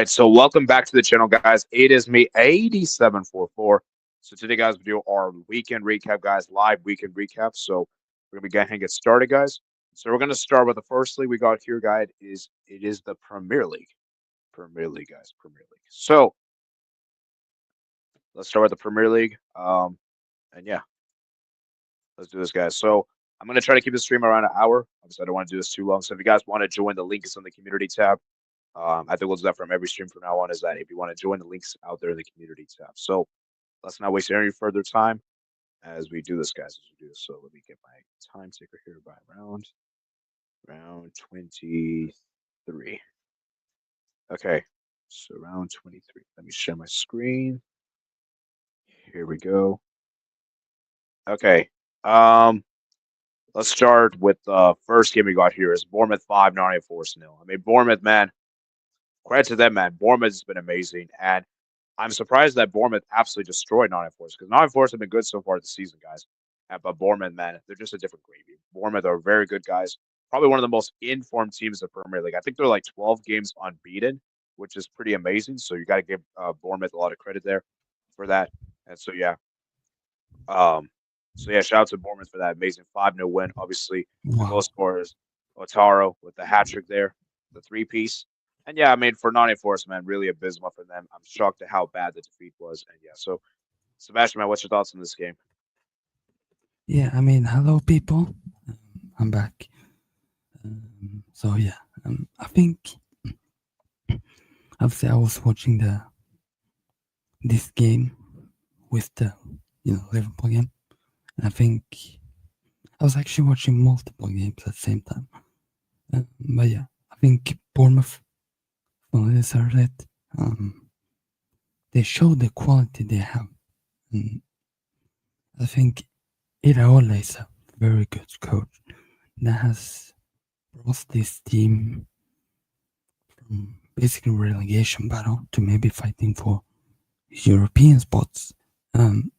right, so welcome back to the channel, guys. It is me, 8744. So today, guys, we do our weekend recap, guys, live weekend recap. So we're gonna be going and get started, guys. So we're gonna start with the first league we got here, guys. It is the Premier League, guys, Premier League. So let's start with the Premier League. And yeah, let's do this, guys. So I'm gonna try to keep the stream around an hour. Obviously, I don't want to do this too long. So if you guys want to join, the link is on the community tab. I think we'll do that from every stream from now on. Is that if you want to join, the links out there in the community tab. So let's not waste any further time as we do this, guys. As we do this, so let me get my time ticker here by round 23. Okay, so round 23. Let me share my screen. Here we go. Okay. Let's start with the first game we got here. Is Bournemouth 5, Nottingham Forest 0. I mean, Bournemouth, man. Credit to them, man. Bournemouth has been amazing, and I'm surprised that Bournemouth absolutely destroyed Nottingham Forest, because Nottingham Forest have been good so far this season, guys. But Bournemouth, man, they're just a different gravy. Bournemouth are very good, guys. Probably one of the most informed teams in the Premier League. I think they're like 12 games unbeaten, which is pretty amazing. So you got to give Bournemouth a lot of credit there for that. And so yeah, shout out to Bournemouth for that amazing 5-0 win. Obviously, the goal scorers Otaro with the hat trick there, the three-piece. And yeah, I mean, for Nottingham Forest, man, really abysmal for them. I'm shocked at how bad the defeat was. And yeah, so Sebastian, man, what's your thoughts on this game? Yeah, I mean, hello, people. I'm back. I think obviously I was watching this game with the Liverpool game, and I think I was actually watching multiple games at the same time. But yeah, I think Bournemouth fully deserves it. They show the quality they have. And I think Iraola is a very good coach that has brought this team from basically relegation battle to maybe fighting for European spots. Dean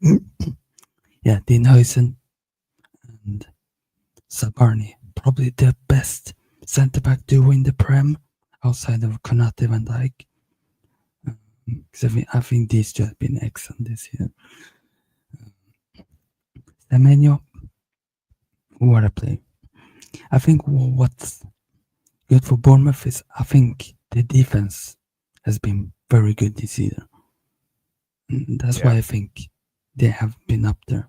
Huijsen and Sabarni, probably the best centre-back duo in the Prem outside of Konate Van Dijk. I think these two have been excellent this year. Semenyo, what a play. I think what's good for Bournemouth is I think the defense has been very good this season. And that's why I think they have been up there.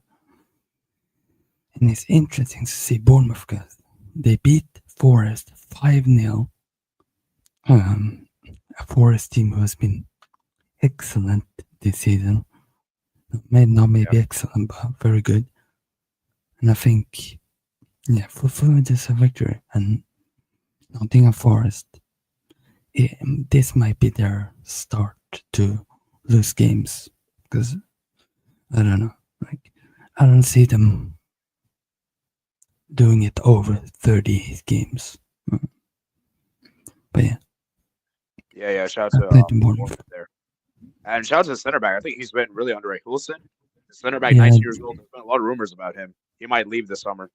And it's interesting to see Bournemouth, guys. They beat Forest 5-0. A Forest team who has been excellent this season. Maybe excellent, but very good. And I think, fulfilling this a victory. And Nottingham Forest, this might be their start to lose games. Because, I don't know, I don't see them doing it over 30 games. But yeah, shout out to Bournemouth there. And shout out to the center back. I think he's been really underrated. Hulsen, the center back, 19 years old. There's been a lot of rumors about him. He might leave this summer.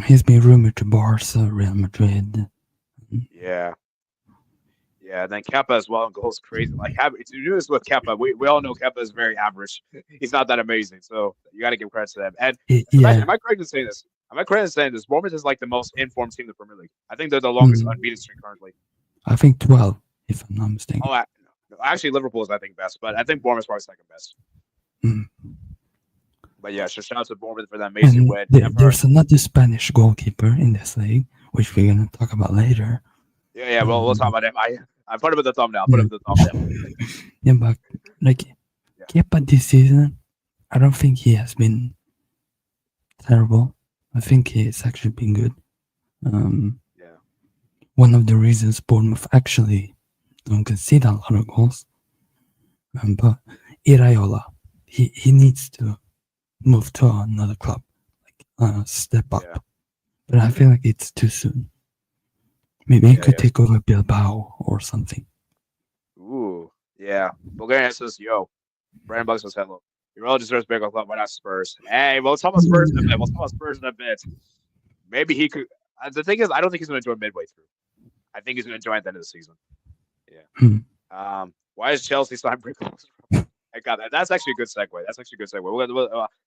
He's been rumored to Barca, Real Madrid. Yeah, and then Kepa as well goes crazy. Like, to do this with Kepa, we all know Kepa is very average. He's not that amazing, so you got to give credit to them. And am I correct in saying this? Bournemouth is like the most informed team in the Premier League. I think they're the longest unbeaten streak currently. I think 12, if I'm not mistaken. Oh, actually, Liverpool is, I think, best, but I think Bournemouth's probably second best. But yeah, so shout out to Bournemouth for that amazing win. There's another Spanish goalkeeper in this league, which we're going to talk about later. Yeah, we'll talk about him. I put him in the thumbnail. Yeah, but Kepa this season, I don't think he has been terrible. I think he's actually been good. One of the reasons Bournemouth actually don't concede a lot of goals. But Iraola, he needs to move to another club, step up. Yeah. But I feel like it's too soon. Maybe he could take over Bilbao or something. Ooh, yeah. Bulgaria says, yo, Brandon Buck says hello. Your all deserves bigger club. Why not Spurs? Hey, we'll talk about Spurs in a bit. Maybe he could. The thing is, I don't think he's going to join midway through. I think he's going to join at the end of the season. Yeah. Why is Chelsea signed Brickhouse? I got that. That's actually a good segue.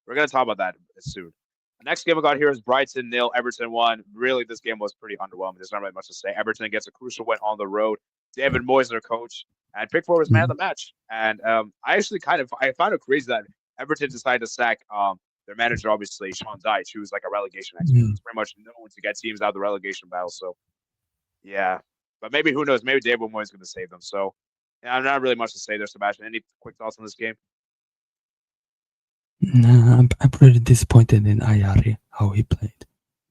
We're gonna talk about that soon. The next game we got here is Brighton 0, Everton 1. Really, this game was pretty underwhelming. There's not really much to say. Everton gets a crucial win on the road. David Moyes, their coach, and Pickford was man of the match. And I actually I found it crazy that Everton decided to sack their manager, obviously Sean Dyche, who was like a relegation expert. He's pretty much known to get teams out of the relegation battle. So yeah, but maybe who knows? Maybe David Moyes is going to save them. So yeah, not really much to say there, Sebastian. Any quick thoughts on this game? Nah, I'm pretty disappointed in Ayari, how he played.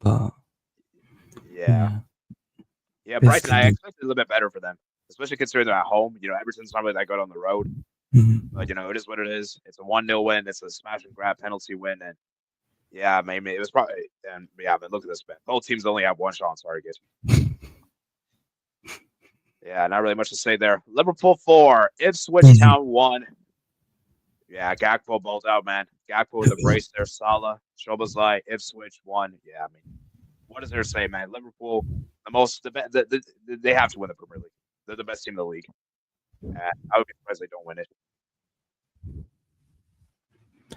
But yeah, Brighton, I expected a little bit better for them, especially considering they're at home. Everton's not really that good on the road. But it is what it is. It's a 1-0 win. It's a smash and grab penalty win, and yeah, maybe it was probably. And yeah, but look at this, man. Both teams only have one shot on target. Yeah, not really much to say there. Liverpool 4, Ipswich Town 1. Yeah, Gakpo balled out, man. Gakpo with a brace there. Salah, Szoboszlai, Ipswich 1. Yeah, I mean, what is there to say, man? Liverpool, they have to win the Premier League. They're the best team in the league. I would be surprised they don't win it.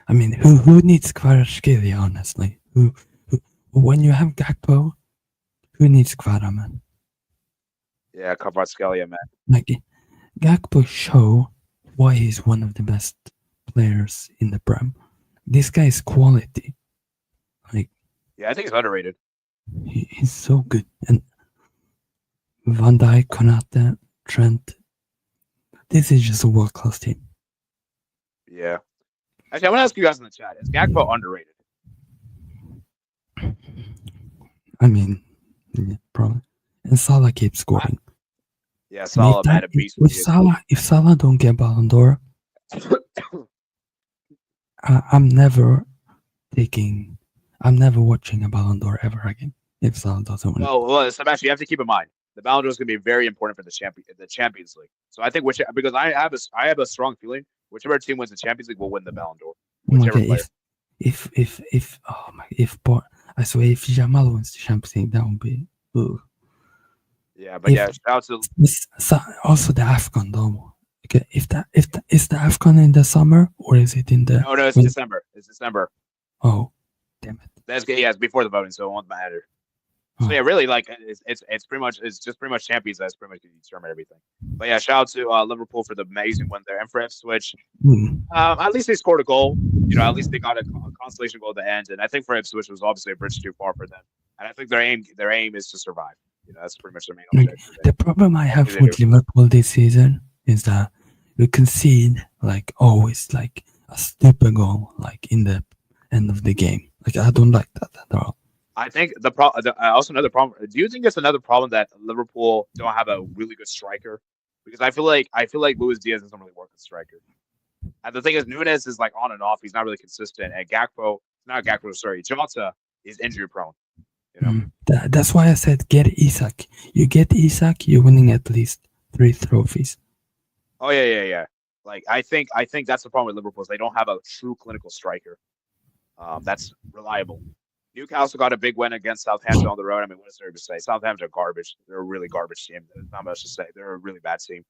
I mean, who needs Kvaratskhelia, honestly? Who when you have Gakpo, who needs Kvara, man? Yeah, Kvaratskhelia, man. Like, Gakpo show why he's one of the best players in the Prem. This guy is quality. Like, yeah, I think he's underrated. He's so good. And Van Dijk, Konate, Trent. This is just a world-class team. Yeah. Actually, I want to ask you guys in the chat, is Gakpo underrated? I mean, yeah, probably. And Salah keeps scoring. Yeah, Salah, man, a beast. If Salah don't get Ballon d'Or, I'm never watching a Ballon d'Or ever again if Salah doesn't win. Well, Sebastian, you have to keep in mind the Ballon d'Or is going to be very important for the Champions League. So I think because I have a strong feeling whichever team wins the Champions League will win the Ballon d'Or. Whichever player. I swear if Jamal wins the Champions League, that would be. Ugh. Yeah, but shout out to also the AFCON though. Okay, is the AFCON in the summer or is it in the? No, it's December. It's December. Oh, damn it! It's before the voting, so it won't matter. So yeah, really, like it's just pretty much champions that's pretty much going to determine everything. But yeah, shout out to Liverpool for the amazing win there, and for Ipswich, at least they scored a goal. At least they got a consolation goal at the end, and I think for Ipswich it was obviously a bridge too far for them. And I think their aim is to survive. That's pretty much their main objective. The problem I have with Liverpool this season is that we concede like always like a stupid goal like in the end of the game. Like I don't like that at all. I think also another problem. Do you think it's another problem that Liverpool don't have a really good striker? Because I feel like Luis Diaz doesn't really work as striker. And the thing is, Núñez is like on and off. He's not really consistent. And Jota is injury prone. That's why I said get Isak. You get Isak, you're winning at least 3 trophies. Oh yeah. Like I think that's the problem with Liverpool is they don't have a true clinical striker. That's reliable. Newcastle got a big win against Southampton on the road. I mean, what is there to say? Southampton are garbage. They're a really garbage team. There's not much to say. They're a really bad team.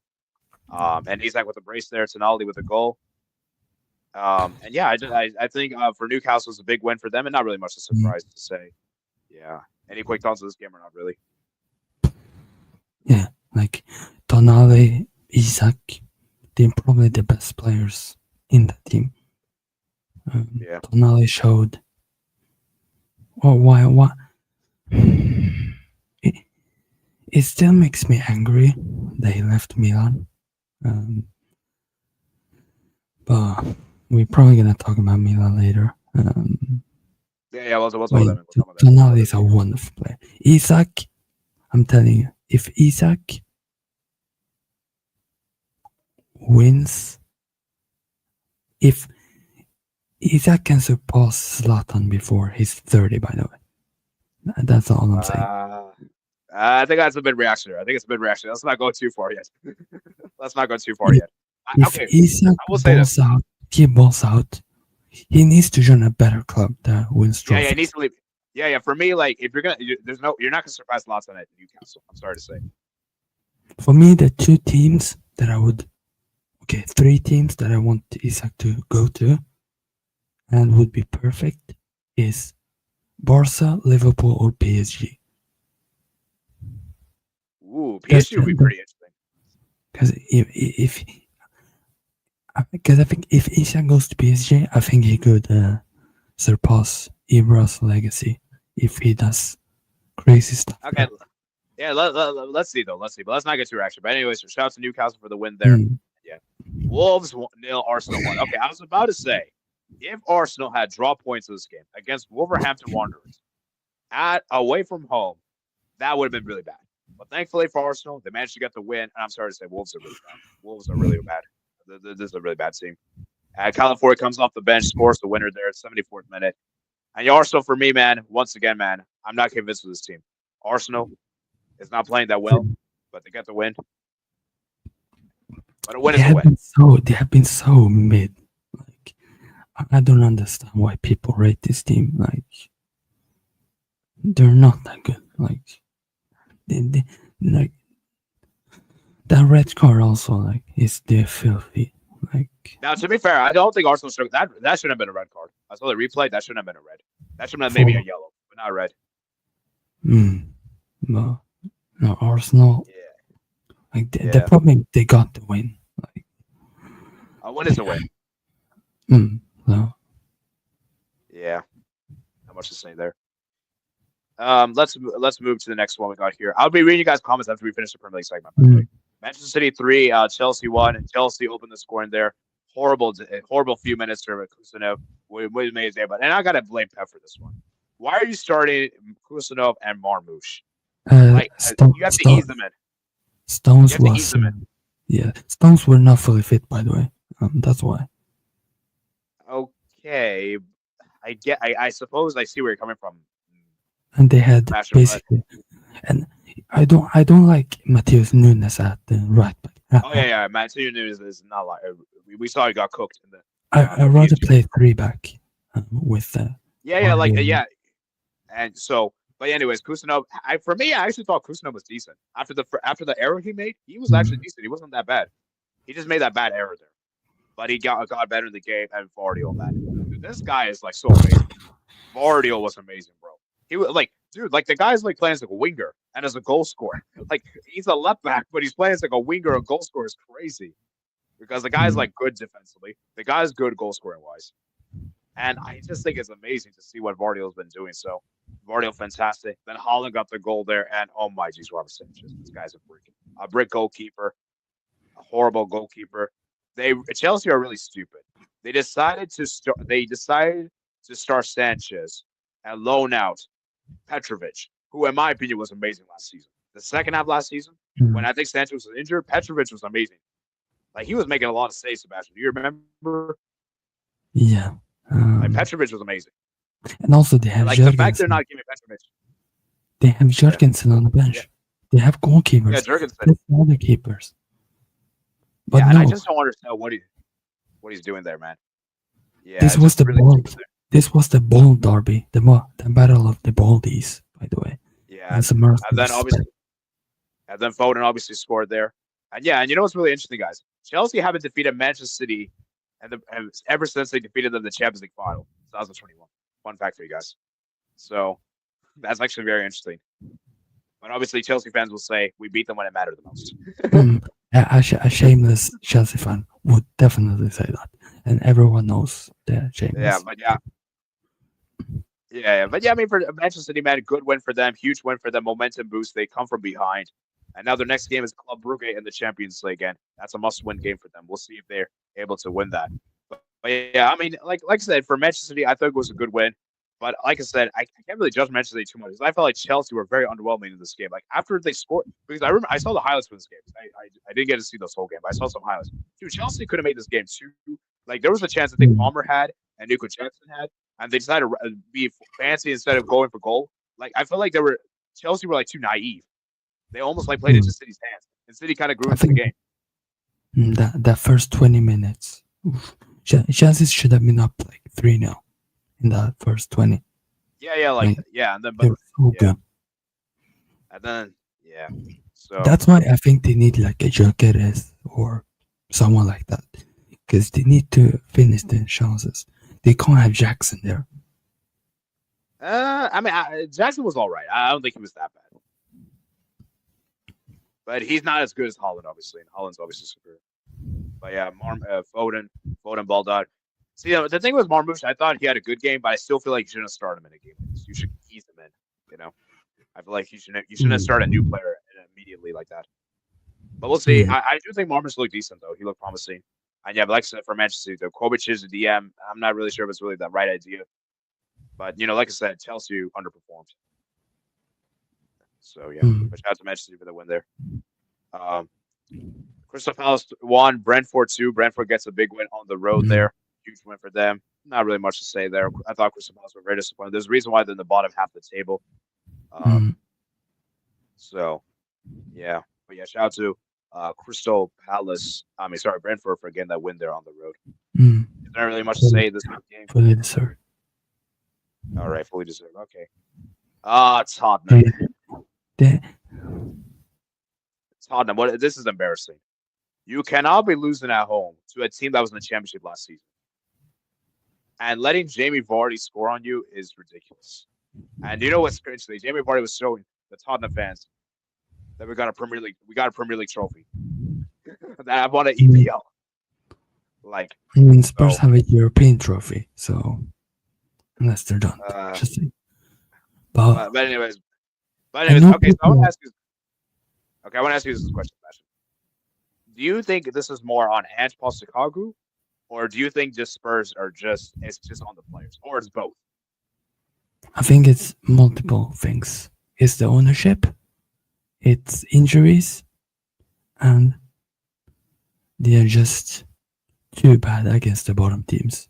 And Isak with a brace there, Tonali with a goal. And yeah, I think for Newcastle it's a big win for them, and not really much of a surprise to say. Yeah. Any quick thoughts on this game or not really? Yeah, like Tonali, Isak, they're probably the best players in the team. Yeah. Tonali showed. Oh, why? It still makes me angry that he left Milan. But we're probably gonna talk about Milan later. We'll talk about that. Tonali is a wonderful player. Isak, I'm telling you, if Isak wins, if Isak can surpass Zlatan before he's 30, by the way. That's all I'm saying. I think that's a bit reactionary. I think it's a bit reactionary. Let's not go too far yet. If Isak balls out, he needs to join a better club that wins trophies. Yeah, he needs to leave. Yeah. For me, like if you're not gonna surpass Zlatan at Newcastle. I'm sorry to say. For me, the two teams that I would. Okay, 3 teams that I want Isak to go to and would be perfect is Barca, Liverpool, or PSG. Ooh, PSG would be pretty interesting. Because I think if Isak goes to PSG, I think he could surpass Ibra's legacy if he does crazy stuff. Okay. Yeah, let's see though. Let's see, but let's not get too action. But anyways, shout out to Newcastle for the win there. Yeah, Wolves 0, Arsenal 1. Okay, I was about to say, if Arsenal had draw points in this game against Wolverhampton Wanderers away from home, that would have been really bad. But thankfully for Arsenal, they managed to get the win. And I'm sorry to say, Wolves are really bad. Wolves are really bad. This is a really bad team. Callum Ford comes off the bench, scores the winner there at 74th minute. And Arsenal, for me, man, once again, man, I'm not convinced with this team. Arsenal is not playing that well, but they get the win. But a win is a win. They have been so mid. Like, I don't understand why people rate this team. Like, they're not that good. Like, like that red card also like is filthy. Like, now, to be fair, I don't think Arsenal should that shouldn't have been a red card. I saw the replay. That shouldn't have been a red. That should have been maybe a yellow, but not red. No, Arsenal. Yeah. Like the problem, they got the win. Like, a win is a win. No. Yeah. Not much to say there. Let's move to the next one we got here. I'll be reading you guys' comments after we finish the Premier League segment. By the way. Manchester City 3, Chelsea 1, and Chelsea opened the scoring there. Horrible few minutes for Kusanov. We made it, but and I gotta blame Pep for this one. Why are you starting Kusanov and Marmoush? You have to ease them in. Stones was Stones were not fully fit, by the way. That's why. Okay, I suppose I see where you're coming from. And they had basically, and I don't like Matheus Nunes at the right back. Oh yeah, Matheus Nunes is not like we saw he got cooked in the. I rather play 3 back with. And so. But anyways, Kusanov. For me, I actually thought Kusanov was decent after the error he made. He was actually decent. He wasn't that bad. He just made that bad error there, but he got better in the game. And Vardio, man, dude, this guy is like so amazing. Vardio was amazing, bro. He was like, dude, like the guy's like playing as like a winger and as a goal scorer. Like he's a left back, but he's playing as like a winger. A goal scorer is crazy because the guy's like good defensively. The guy's good goal scoring wise. And I just think it's amazing to see what Vardio's been doing. So, Vardio, fantastic. Then Holland got the goal there. And, oh, my geez, Robert Sanchez. This guy's a brick goalkeeper, a horrible goalkeeper. Chelsea are really stupid. They decided to start Sanchez and loan out Petrovic, who, in my opinion, was amazing last season. The second half last season, when I think Sanchez was injured, Petrovic was amazing. Like, he was making a lot of saves, Sebastian. Do you remember? Yeah. Like Petrovic was amazing, and also they have like the fact they're not giving Petrovic. They have Jurgensen on the bench. Yeah. They have goalkeepers. Yeah, Jurgensen. Other keepers. But and I just don't understand what he's doing there, man. Yeah, this was the ball derby, the battle of the baldies, by the way. Yeah, and then Foden obviously scored there, and you know what's really interesting, guys? Chelsea haven't defeated Manchester City. And ever since they defeated them in the Champions League final, 2021. Fun fact for you guys. So that's actually very interesting. But obviously, Chelsea fans will say we beat them when it mattered the most. A shameless Chelsea fan would definitely say that, and everyone knows they're shameless. I mean, for Manchester City, man, good win for them, huge win for them, momentum boost. They come from behind. And now their next game is Club Brugge in the Champions League, and that's a must-win game for them. We'll see if they're able to win that. But I mean, like I said, for Manchester City, I thought it was a good win. But like I said, I can't really judge Manchester City too much because I felt like Chelsea were very underwhelming in this game. Like after they scored, because I remember I saw the highlights for this game. I didn't get to see this whole game, but I saw some highlights. Dude, Chelsea could have made this game too. Like there was a chance I think Palmer had and Nico Jackson had, and they decided to be fancy instead of going for goal. Like I felt like Chelsea were like too naive. They almost like played into City's hands, and City kind of grew into the game. That first 20 minutes, Chelsea should have been up like 3-0 in that first 20. And then they were so good. And then So That's why I think they need like a Jokeres or someone like that. Because they need to finish the chances. They can't have Jackson there. I mean, Jackson was all right. I don't think he was that bad, but he's not as good as Holland, obviously. And Holland's obviously superior. But yeah, Foden balled out. See, the thing with Marmoush, I thought he had a good game, but I still feel like you shouldn't start him in a game like this. You should ease him in. You know, I feel like you shouldn't start a new player immediately like that. But we'll see. Yeah. I do think Marmoush looked decent though. He looked promising. And yeah, but like I said, for Manchester City, Kovac is a DM. I'm not really sure if it's really the right idea. But like I said, Chelsea underperformed. So yeah, Mm. but shout out to Manchester City for the win there. Um, Crystal Palace won, Brentford 2. Brentford gets a big win on the road Mm. there. Huge win for them. Not really much to say there. I thought Crystal Palace were very disappointed. There's a reason why they're in the bottom half of the table. Mm. So yeah, but yeah, shout out to Crystal Palace. I mean, sorry, Brentford for getting that win there on the road. Mm. Is there really much to say this game? Fully deserved. All right, fully deserved. Okay. Tottenham. They, Tottenham. What? This is embarrassing. You cannot be losing at home to a team that was in the championship last season. And letting Jamie Vardy score on you is ridiculous. And you know what's crazy? Jamie Vardy was showing the Tottenham fans that we got a Premier League trophy. That I won an EPL. Like, I mean, Spurs have a European trophy, so unless they're done, just saying. But anyways, okay. So I want to ask you. Okay, I want to ask you this question, Sebastian. Do you think this is more on Ange Postecoglou, or do you think just Spurs are it's just on the players, or it's both? I think it's multiple things. It's the ownership, it's injuries, and they are just too bad against the bottom teams.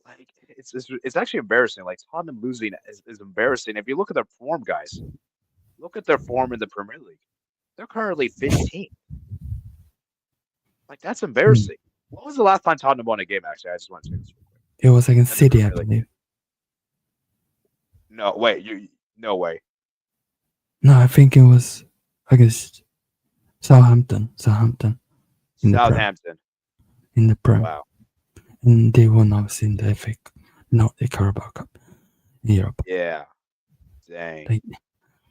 Like it's actually embarrassing. Like Tottenham losing is embarrassing. If you look at their form, guys, look at their form in the Premier League. They're currently 15th. Like that's embarrassing. When was the last time Tottenham won a game? Actually, I just want to check this real quick. It was against City, I believe. No, wait, no way. No, I think it was against Southampton. In the Prem. Wow. And they won obviously in the the Carabao Cup in Europe. Yeah. Dang. Like,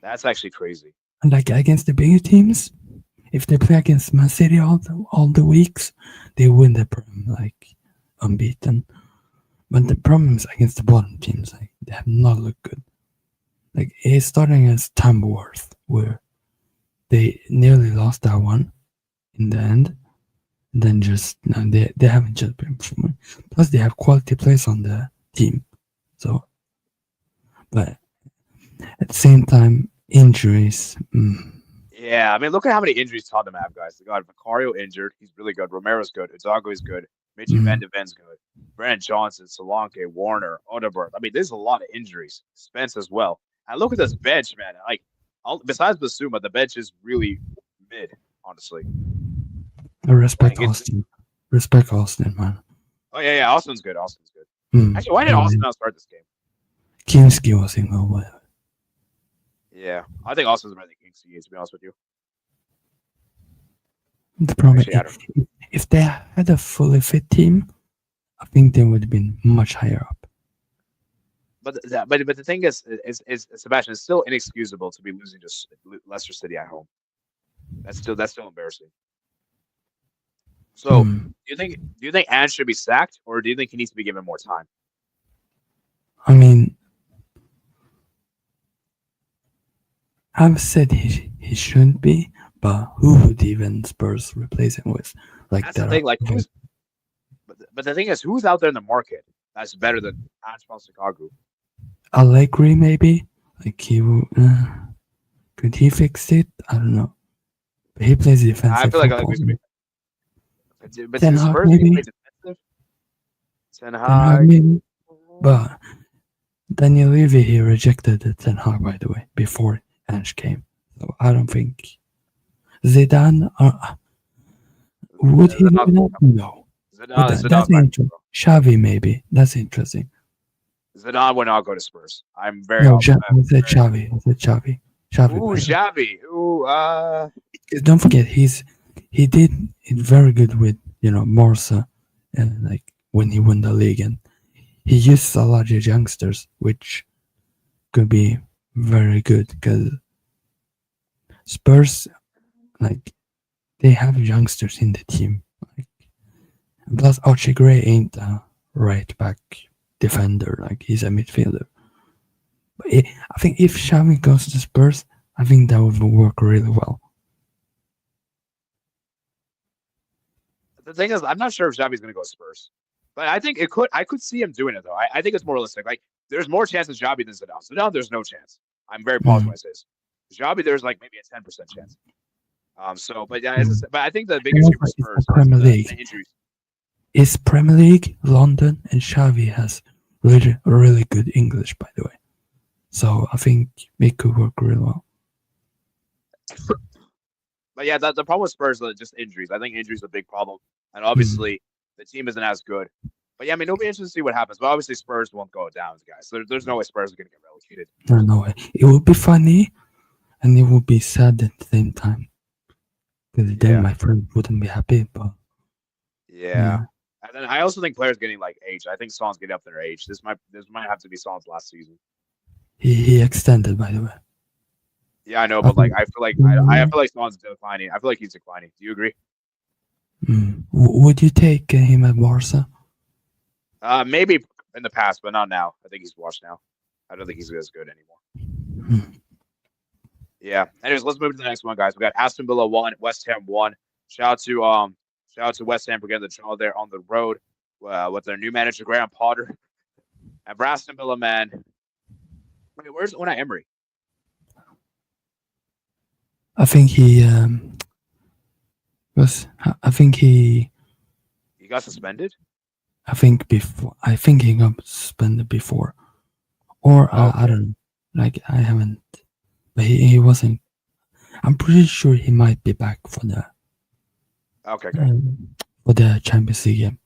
that's actually crazy. And like against the bigger teams, if they play against Man City all the weeks, they win the Prem like unbeaten. But the problem is against the bottom teams, like they have not looked good. Like it's starting as Tamworth, where they nearly lost that one in the end. Then they haven't just been performing. Plus they have quality players on the team. So, but at the same time, injuries. Yeah, I mean, look at how many injuries Tottenham have, guys. They got Vicario injured. He's really good. Romero's good. Udogo is good. Mitchie Van de Ven's good. Brandon Johnson, Solanke, Warner, Odegaard. I mean, there's a lot of injuries. Spence as well. And look at this bench, man. Like, besides Basuma, the bench is really mid, honestly. I respect Austin. Respect Austin, man. Oh, yeah. Austin's good. Actually, why did Austin not start this game? Kinski was in goal. Yeah, I think Austin's better than Kinski, to be honest with you. The problem if they had a fully fit team, I think they would have been much higher up. But the thing is Sebastian, it's still inexcusable to be losing to Leicester City at home. That's still embarrassing. So, do you think Ange should be sacked, or do you think he needs to be given more time? I mean, I've said he shouldn't be, but who would even Spurs replace him with? Like that's the thing. Like, but the thing is, who's out there in the market that's better than Ange Postecoglou? Allegri, maybe. Like could he fix it? I don't know. But he plays defensive. I feel like Allegri's gonna be. But Ten Hag, maybe. Ten Hag, maybe. But Daniel Levy, he rejected the Ten Hag, by the way, before Ange came. So I don't think Zidane. Would he? No. That's interesting. Xavi, maybe. That's interesting. Zidane would not go to Spurs. I'm very. No, I said Xavi. Xavi, Ooh, by the way. Xavi. Ooh, Don't forget, he did it very good with Morsa, and like when he won the league, and he used a lot of youngsters, which could be very good because Spurs, like, they have youngsters in the team. Like, plus Archie Gray ain't a right back defender, like he's a midfielder. But I think if Xavi goes to Spurs, I think that would work really well. the thing is, I'm not sure if Xavi's going to go Spurs, but I think it could. I could see him doing it though. I think it's more realistic. Like, there's more chance of Xavi than Zidane. Zidane, there's no chance. I'm very positive when I say this. Xavi, there's like maybe a 10% chance. But yeah, Mm. but I think the big And issue for also, it's the Spurs is Premier the League. injuries. It's Premier League, London, and Xavi has really good English, by the way. So I think it could work really well. But yeah, the problem with Spurs is just injuries. I think injuries are a big problem, and Mm. obviously the team isn't as good. But yeah, I mean, it'll be interesting to see what happens. But obviously, Spurs won't go down, guys. There's no way Spurs are going to get relegated. No way. It would be funny, and it would be sad at the same time. Because then Yeah, my friend wouldn't be happy, but yeah. yeah. And then I also think players getting like age. I think Son's getting up their age. This might have to be Son's last season. He extended, by the way. Yeah, I know, I but like think, I feel like Son's declining. I feel like he's declining. Do you agree? would you take him at Barca? Maybe in the past, but not now. I think he's washed now. I don't think he's as good anymore. Mm. Yeah. Anyways, let's move to the next one, guys. We got Aston Villa 1, West Ham 1. Shout out to West Ham for getting the draw there on the road with their new manager Graham Potter. And for Aston Villa, man. Wait, where's Unai Emery? I think he was. I think he. He got suspended? I think before. I think he got suspended before, or I Okay. don't. Like I haven't. But he wasn't. I'm pretty sure he might be back Okay, okay. for the Champions League game.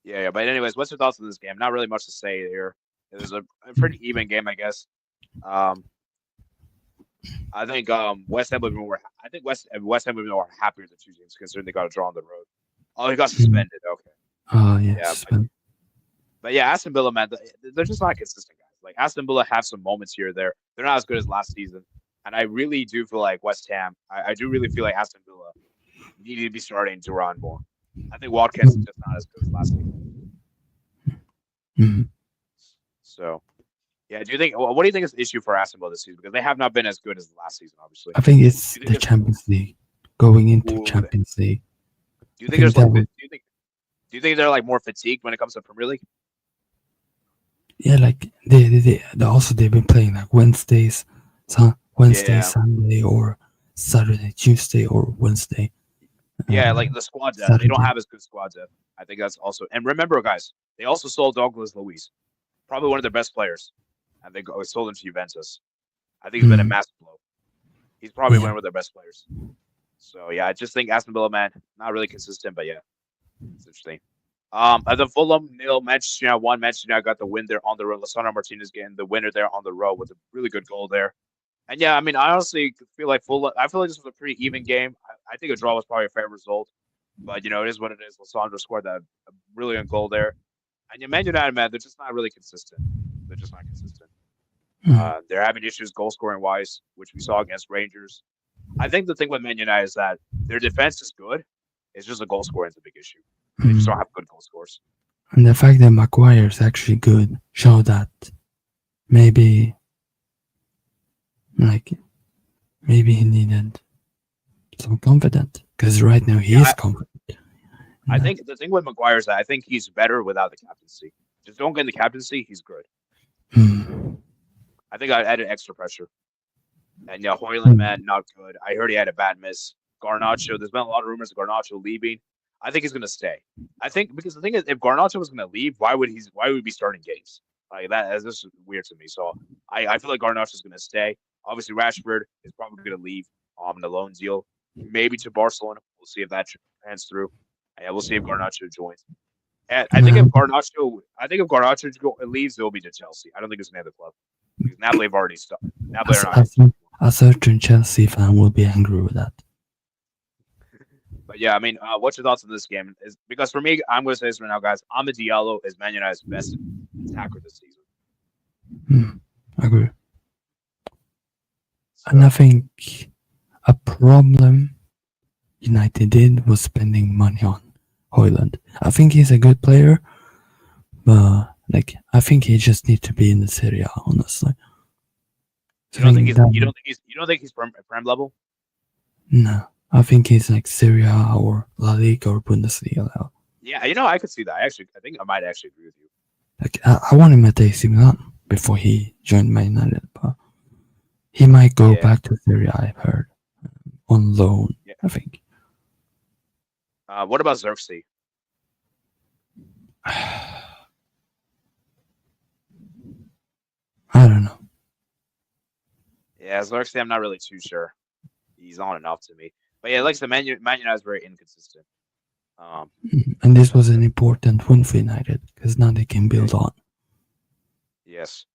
Yeah. But anyways, what's your thoughts on this game? Not really much to say here. It was a pretty even game, I guess. Um, I think West Ham would be more. I think West Ham would be more happier than two teams considering they got a draw on the road. Oh, he got suspended. Okay. Oh Yeah, yes. but yeah, Aston Villa, man, they're just not consistent guys. Like Aston Villa have some moments here or there. They're not as good as last season, and I really do feel like West Ham. I do really feel like Aston Villa needed to be starting Duran more. I think Watkins is just not as good as last season. Mm. So yeah, do you think? What do you think is the issue for Aston Villa this season? Because they have not been as good as last season, obviously. I think it's Do you the think it's, Champions League. Going into ooh, Champions League. do you I think think there's like? that would. Do you think they're like more fatigued when it comes to Premier League? Yeah, like they also they've been playing like Wednesday, Yeah, Sunday, or Saturday, Tuesday, or Wednesday, yeah, uh, like the squad depth. They don't Saturday. have as good squad depth. I think that's also. And remember, guys, they also sold Douglas Luiz, probably one of their best players, and they sold him to Juventus. I think he's been a Mm, massive blow. He's probably yeah. one of their best players. So yeah, I just think Aston Villa, man, not really consistent, but yeah, it's interesting. At the Fulham nil, Manchester United 1. Manchester United got the win there on the road. Lissandro Martinez getting the winner there on the road with a really good goal there. And yeah, I mean, I honestly feel like Fulham. I feel like this was a pretty even game. I think a draw was probably a fair result, but it is what it is. Lissandro scored that a brilliant goal there. And yeah, Man United, man, they're just not really consistent. They're just not consistent. Mm, They're having issues goal scoring wise, which we saw against Rangers. I think the thing with Man United is that their defense is good. It's just the goal scoring is a big issue. They just don't mm. have good goal scores. And the fact that Maguire is actually good show that maybe like maybe he needed some confidence because right now he Yeah, is confident. I think the thing with Maguire is that I think he's better without the captaincy. Just don't get in the captaincy, he's good. Mm, I think I added extra pressure. And yeah, Hoyland, mm, man, not good. I heard he had a bad miss. Garnacho, there's been a lot of rumors of Garnacho leaving. I think he's gonna stay. I think because the thing is, if Garnacho was gonna leave, why would he be starting games? Like that is just weird to me. So I feel like Garnacho's gonna stay. Obviously, Rashford is probably gonna leave on the loan deal, maybe to Barcelona. We'll see if that pans through. And yeah, we'll see if Garnacho joins. And I think if Garnacho leaves, it'll be to Chelsea. I don't think it's any other club because Napoli have already stopped. Napoli are not I think interested. a certain Chelsea fan will be angry with that. But yeah, I mean, what's your thoughts on this game? Is because for me, I'm going to say this right now, guys. Amad Diallo is Man United's best attacker this season. I agree. So, And I think a problem United did was spending money on Hoyland. I think he's a good player, but like I think he just needs to be in the Serie A, honestly. you don't think he's prem level? No, I think he's like Serie A or La Liga or Bundesliga level. Yeah, I could see that. I think I might actually agree with you. Like I want him at AC Milan before he joined Man United, but he might go Yeah. back to Serie A. I've heard on loan. Yeah. I think. What about Xerxes? I don't know. Yeah, Xerxes, I'm not really too sure. He's on and off to me. But yeah, like I said, Man United is very inconsistent. And this was an important win for United because now they can build on. Yes.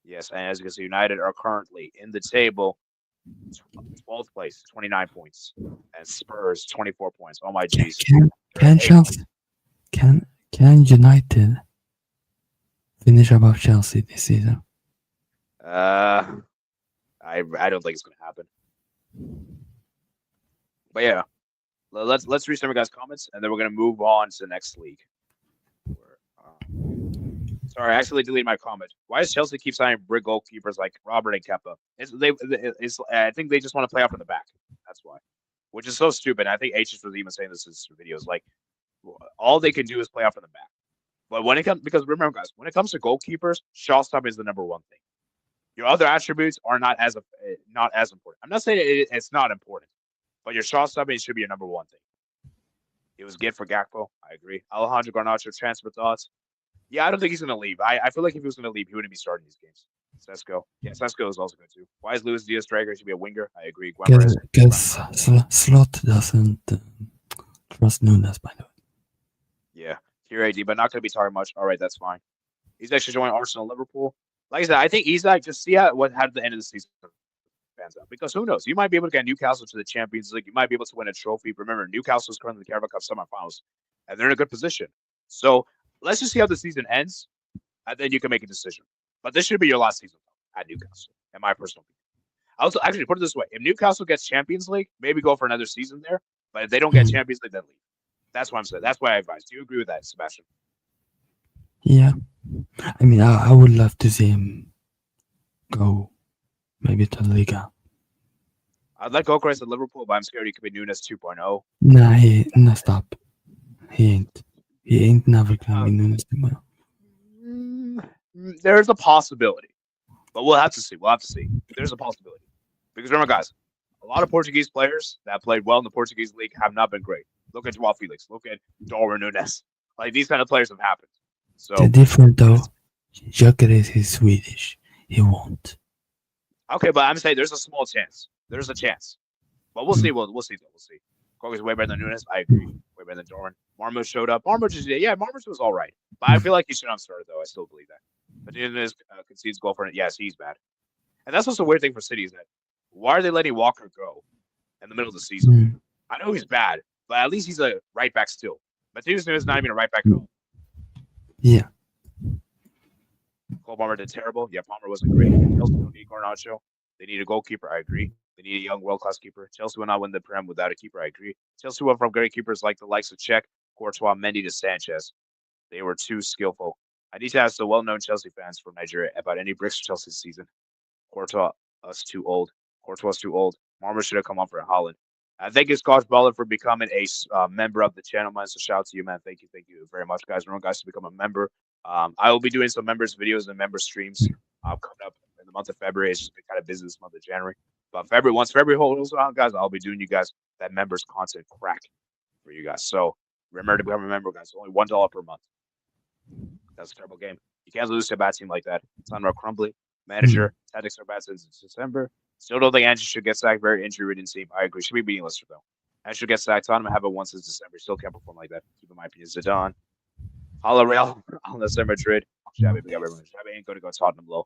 Yes. And as you can see, United are currently in the table, 12th place, 29 points. And Spurs, 24 points. Oh, my jeez. Can Chelsea, can United finish above Chelsea this season? I don't think it's going to happen. But yeah, let's read some of you guys' comments, and then we're going to move on to the next league. Sorry, I actually deleted my comment. Why does Chelsea keep signing big goalkeepers like Robert and Kepa? I think they just want to play off in the back. That's why. Which is so stupid. I think H was even saying this in his videos. Like, all they can do is play off in the back. But when it comes, because remember, guys, when it comes to goalkeepers, shot stopping is the number one thing. Your other attributes are not as important. I'm not saying it's not important, but your shot stopping should be your number one thing. It was good for Gakpo. I agree. Alejandro Garnacho transfer thoughts. Yeah, I don't think he's going to leave. I feel like if he was going to leave, he wouldn't be starting these games. Sesko. Yeah, Sesko is also good too. Why is Luis Diaz Striker? He should be a winger. I agree. Because Slot doesn't trust Nunes, by the way. Yeah, tier AD, but not going to be talking much. All right, that's fine. He's actually joining Arsenal, Liverpool. Like I said, I think he's like just see how the end of the season pans out. Because who knows? You might be able to get Newcastle to the Champions League. You might be able to win a trophy. Remember, Newcastle is currently in the Carabao Cup semifinals, and they're in a good position. So let's just see how the season ends, and then you can make a decision. But this should be your last season at Newcastle, in my personal opinion. Also, actually, put it this way: if Newcastle gets Champions League, maybe go for another season there. But if they don't get Champions League, then leave. That's what I'm saying. That's why I advise. Do you agree with that, Sebastian? Yeah. I mean, I would love to see him go maybe to the Liga. I'd like Gokras at Liverpool, but I'm scared he could be Nunes 2.0. Nah, stop. He ain't. He ain't never gonna be Nunes 2.0. There's a possibility, but we'll have to see. There's a possibility. Because remember, guys, a lot of Portuguese players that played well in the Portuguese league have not been great. Look at Joao Felix. Look at Darwin Nunes. Like, these kind of players have happened. So the different though, Gyökeres is Swedish. He won't. Okay, but I'm saying there's a small chance. There's a chance. But we'll see. We'll see. We'll see. Koke's way better than Nunes. I agree. Way better than Darwin. Marmouth showed up. Marmouth was all right. But I feel like he should have started, though. I still believe that. But Nunes concedes goal for it. Yes, he's bad. And that's also a weird thing for City is that why are they letting Walker go in the middle of the season? I know he's bad, but at least he's a right back still. But Nunes is not even a right back at all. Yeah. Cole Palmer did terrible. Yeah, Palmer wasn't great. Chelsea don't need Garnacho. They need a goalkeeper. I agree. They need a young, world-class keeper. Chelsea will not win the Prem without a keeper. I agree. Chelsea went from great keepers like the likes of Czech, Courtois, Mendy to Sanchez. They were too skillful. I need to ask the well-known Chelsea fans from Nigeria about any bricks for Chelsea's season. Courtois, us too old. Courtois too old. Marmer should have come on for Holland. Thank you, Scotch Baller, for becoming a member of the channel, man. So shout out to you, man. Thank you very much, guys. Remember, guys, to become a member. I will be doing some members videos and member streams coming up in the month of February. It's just been kind of busy this month of January. But once February holds on, guys, I'll be doing you guys that members content crack for you guys. So remember to become a member, guys. Only $1 per month. That's a terrible game. You can't lose to a bad team like that. It's on our crumbly manager. Tactics are bad since December. Still don't think Angie should get sacked. Very injury-ridden team. I agree. Should be beating Leicester, though. Angie should get sacked. Tottenham have it once since December. Still can't perform like that. Keep in my opinion. Zidane. Hala Real. Unless they're Madrid. Xavi ain't going to go Tottenham low.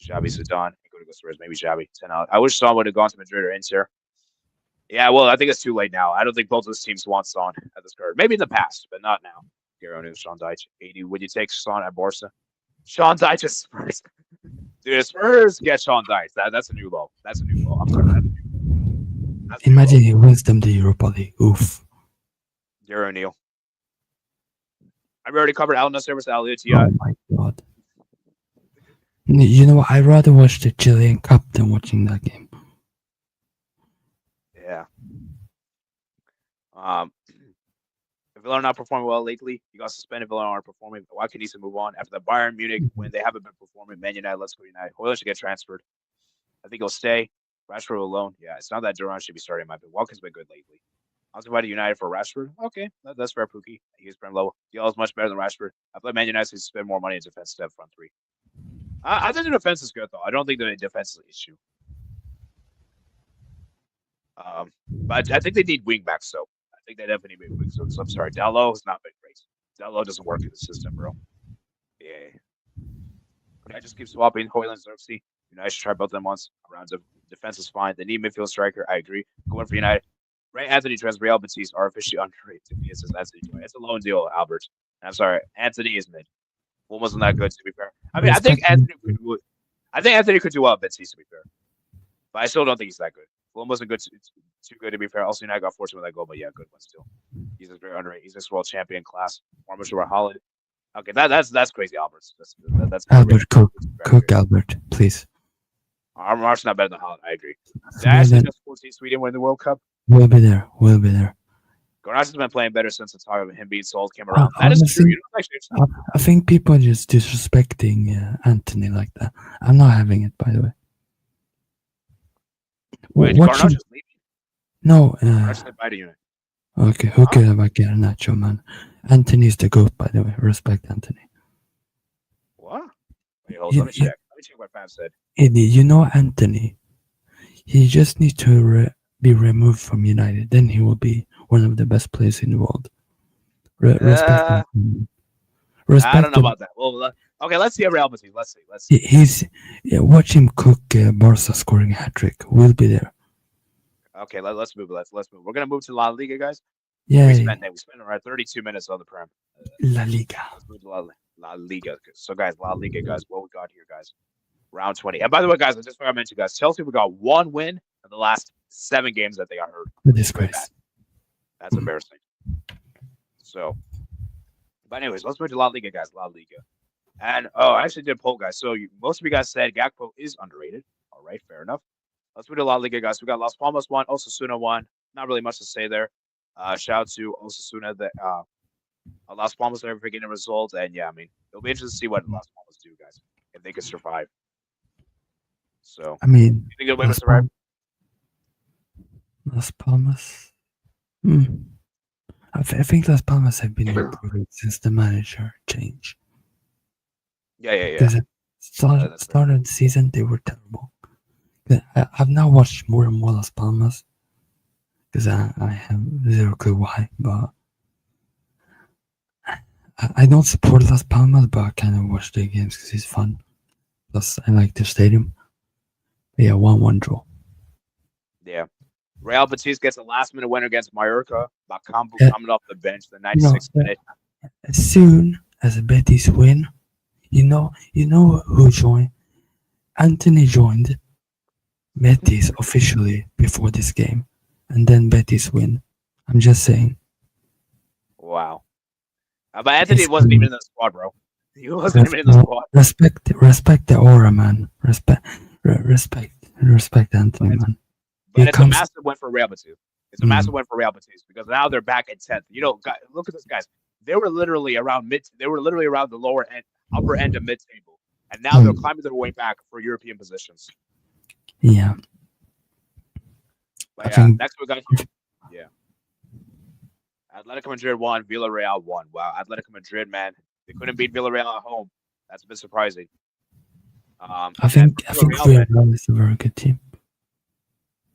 Xavi Zidane. Go to Spurs. Maybe Xavi. 10 out. I wish Son would have gone to Madrid or Inter. Yeah, well, I think it's too late now. I don't think both of those teams want Son at this current. Maybe in the past, but not now. Gary O'Neill, Sean Dyche. 80. Would you take Son at Barca? Sean Dyche is Spurs. Dude, Spurs get Sean Dyche. That's a new low. That's a new low. I'm sorry. That's Imagine he wins them the Europa League. Oof. Gary O'Neill. I've already covered Al Nassr versus Al Oh Ittihad. my god. You know what? I'd rather watch the Chilean Cup than watching that game. Yeah. If Villa are not performing well lately, you got suspended. Villa aren't performing. Why can he move on after the Bayern Munich when they haven't been performing? Man United, let's go United. Hoyland should get transferred. I think he'll stay. Rashford alone. Yeah, it's not that Duran should be starting. My opinion. Walker's been good lately. I was invited United for Rashford. Okay, that's fair, Pookie. He's pretty low. Diallo is much better than Rashford. I play Man United to spend more money in defense instead of front three. I think the defense is good though. I don't think the defense is an issue. But I think they need wing backs. So I think they definitely need wing backs. So I'm sorry, Diallo has not been great. Diallo doesn't work in the system, bro. Yeah. But I just keep swapping Hoyland, Xerxes. United should try both of them once. Rounds of defense is fine. They need midfield striker. I agree. Going for United. Ray Anthony trans Real Betis are officially underrated to me. It says Anthony. It's a loan deal, Albert. And I'm sorry, Anthony is mid. Well, wasn't that good to be fair. I mean, I think Anthony could do well at Betis to be fair, but I still don't think he's that good. Fulham wasn't good, too good to be fair. Also, United got fortunate with that goal, but yeah, good one still. He's a very underrated. He's this world champion class. More mature Holland. Okay, that's crazy, Albert. That's Albert Cook Albert, please. Mark's not better than Holland. I agree. Did I actually just foresee Sweden win the World Cup? We'll be there. We'll be there. Garnacho's been playing better since the talk of him being sold came around. That is true. You know, actually, I think people are just disrespecting Anthony like that. I'm not having it, by the way. Wait, Garnacho's leaving? No. Garnacho's invited you. Okay, who cares about Garnacho, man? Anthony's the GOAT, by the way. Respect Anthony. What? Wait, hold on. Let me check. Let me check what Pam said. You know Anthony. He just needs to be removed from United. Then he will be one of the best players in the world. Respect him. I don't know about that. Well, okay, let's see Real Betis. Let's see. Watch him cook Barca scoring a hat trick. We'll be there. Okay, let's move. Let's move. We're gonna move to La Liga, guys. Yeah. We spent around 32 minutes on the Prem. La Liga. Let's move to La Liga. So, guys, La Liga, guys, what we got here, guys? Round 20. And by the way, guys, I just forgot to mention, guys, Chelsea, we got one win in the last 7 games that they got hurt. A disgrace. That's embarrassing. So, but anyways, let's move to La Liga, guys. La Liga. And, I actually did a poll, guys. So, most of you guys said Gakpo is underrated. All right, fair enough. Let's move to La Liga, guys. We got Las Palmas 1, Osasuna 1. Not really much to say there. Shout out to Osasuna that Las Palmas are getting a result. And, yeah, I mean, it'll be interesting to see what Las Palmas do, guys, if they can survive. So, I mean, you think they'll be able to survive? Las Palmas. I think Las Palmas have been improving since the manager change. Yeah. Because at start of the season, they were terrible. I've now watched more and more Las Palmas because I have zero clue why, but I don't support Las Palmas, but I kind of watch their games because it's fun. Plus, I like the stadium. But yeah, 1-1 draw. Yeah. Real Betis gets a last-minute winner against Mallorca. Bakambu coming off the bench, the 96th minute. As soon as Betis win, you know who joined? Anthony joined Betis officially before this game, and then Betis win. I'm just saying. Wow. But Anthony wasn't even in the squad, bro. He wasn't even in the squad. Respect the aura, man. Respect Anthony, man. But it's a massive win for Real Betis. It's a massive win for Real Betis because now they're back at 10th. You know, guys, look at this, guys. They were literally around the lower end, upper end of mid-table, and now they're climbing their way back for European positions. Yeah. But yeah, next we got here. Yeah. Atletico Madrid 1, Villarreal 1. Wow, Atletico Madrid, man, they couldn't beat Villarreal at home. That's a bit surprising. I think Villarreal is a very good team.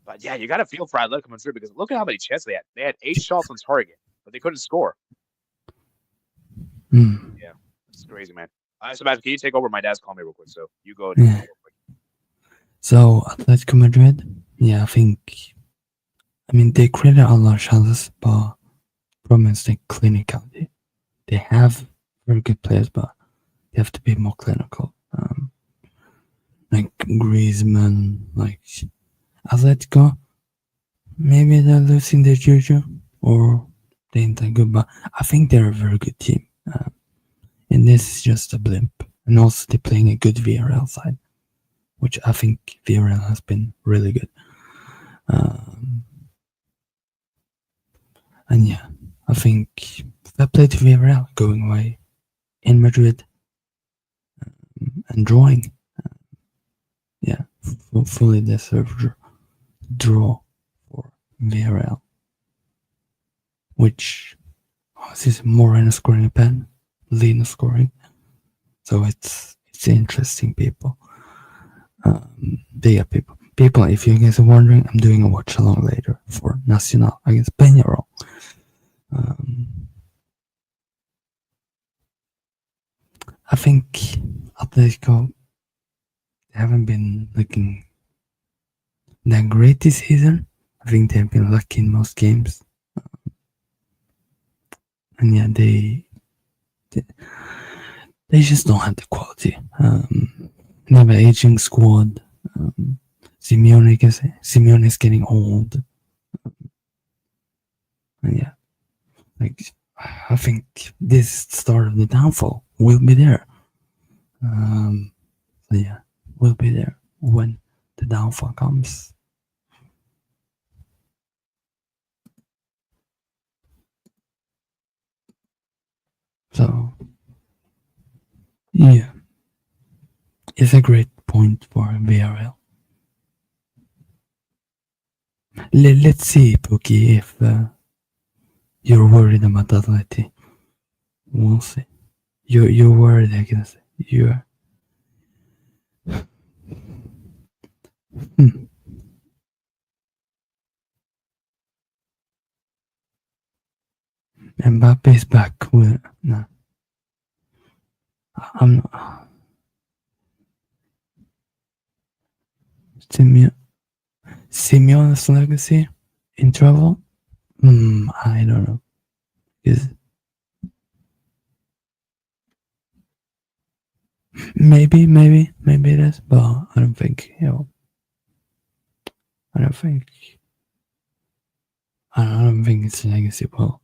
But yeah, you got to feel for Atletico Madrid because look at how many chances they had. They had 8 shots on target, but they couldn't score. Yeah, it's crazy, man. Sebastian, can you take over? My dad's calling me real quick, so you go. Real quick. So Atletico Madrid, yeah, I mean, they created a lot of chances, but problem is the clinicality. They have very good players, but they have to be more clinical. Like Griezmann, like Atletico, maybe they're losing their juju or they ain't that good, but I think they're a very good team. And this is just a blimp. And also, they're playing a good VRL side, which I think VRL has been really good. And yeah, I think fair play to VRL going away in Madrid and drawing. Yeah, fully deserved draw for VRL, which this is Moreno scoring a pen, Lena scoring. So it's interesting, people. Bigger people. People, if you guys are wondering, I'm doing a watch along later for Nacional against Peñarol. I think Atletico haven't been looking that great this season. I think they've been lucky in most games. And yeah, they just don't have the quality. They have an aging squad. Simeone is getting old. And yeah, like I think this start of the downfall will be there. So yeah, will be there when the downfall comes. So yeah, it's a great point for VRL. Let's see, Pookie, if you're worried about Atleti. We'll see. You're worried, I guess. You're. Mbappe is back with. No. I'm. Simeone's legacy in trouble? I don't know. Maybe it is, but I don't think. I don't think. I don't think it's a legacy. Well,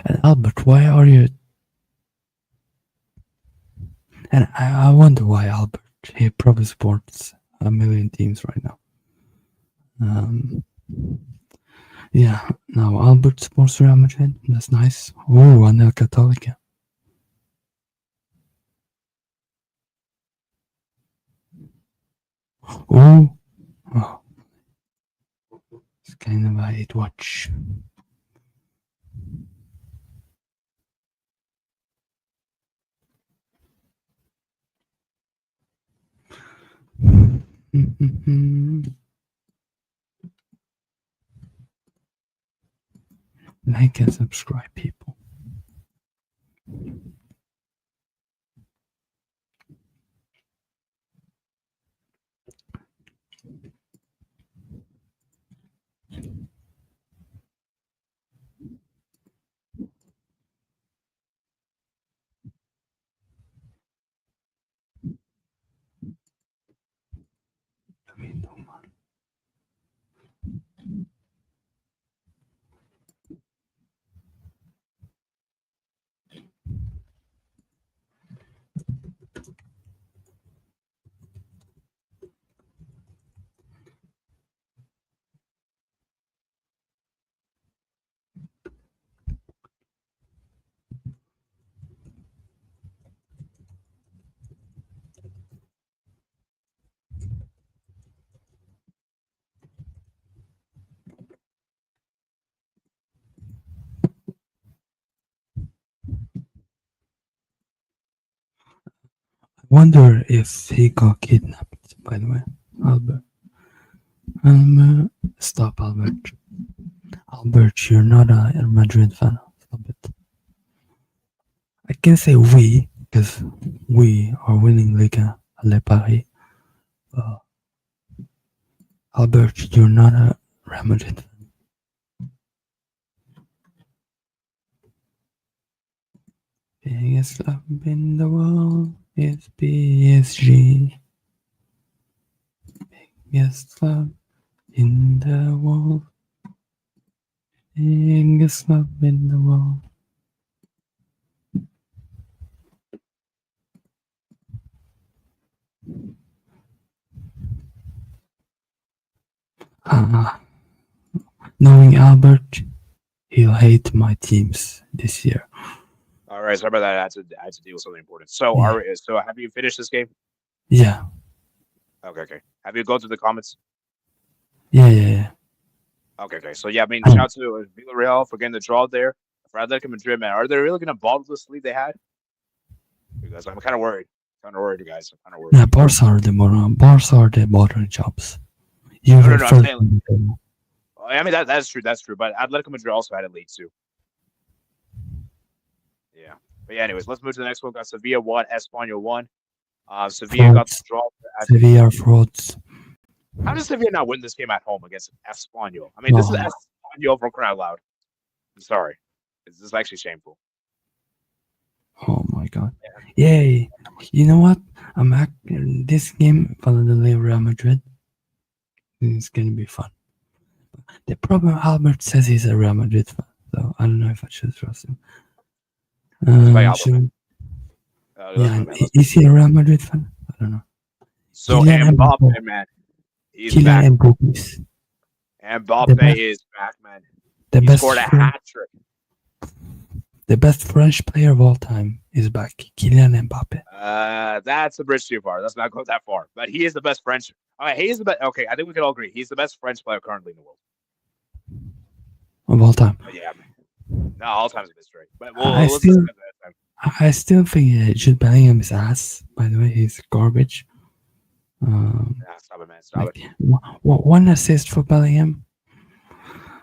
and Albert, why are you? And I wonder why Albert. He probably supports a million teams right now. Yeah, now Albert supports Real Madrid. That's nice. Oh, and El Católica. Oh, it's kind of a hate watch. Like and subscribe, people. Wonder if he got kidnapped, by the way. Albert. Stop, Albert. Albert, you're not a Madrid fan. Stop it. I can say we because we are winning Liga Le Paris. Albert, you're not a Real Madrid fan. Biggest club in the world is PSG. Biggest club in the world. Biggest club in the world. Knowing Albert, he'll hate my teams this year. All right, sorry about that. I had to deal with something important. So, Yeah. so have you finished this game? Yeah. Okay. Have you gone through the comments? Yeah. Okay. So yeah, I mean, shout out to Villarreal for getting the draw there. For Atletico Madrid, man, are they really going to bottle this lead they had? Because I'm kind of worried. Guys. I'm kind of worried. Yeah, Barca are the bottom jobs. You No, were I'm first. saying, I mean, that's true. That's true. But Atletico Madrid also had a lead too. Yeah. But yeah, anyways, let's move to the next one. Got Sevilla 1, Espanyol 1. Sevilla got the Frauds. draw. Sevilla are frauds. How does Sevilla not win this game at home against Espanyol? I mean, this is Oh, Espanyol for crying out loud. I'm sorry. This is actually shameful. oh my god. Yay. You know what? This game, Valladolid Real Madrid, is gonna be fun. The problem, Albert says he's a Real Madrid fan, so I don't know if I should trust him. Is he a Real Madrid fan? I don't know. So Mbappe, man, he's back. Kylian Mbappe is back, man. He scored a hat trick. The best French player of all time is back, Kylian Mbappe. That's a bridge too far. Let's not go that far. But he is the best French. He is the best. Okay, I think we can all agree he's the best French player currently in the world of all time. But yeah, no, all time's a bit straight. But I still think Jude Bellingham is ass. By the way, he's garbage. Stop it, man. Stop it. One assist for Bellingham.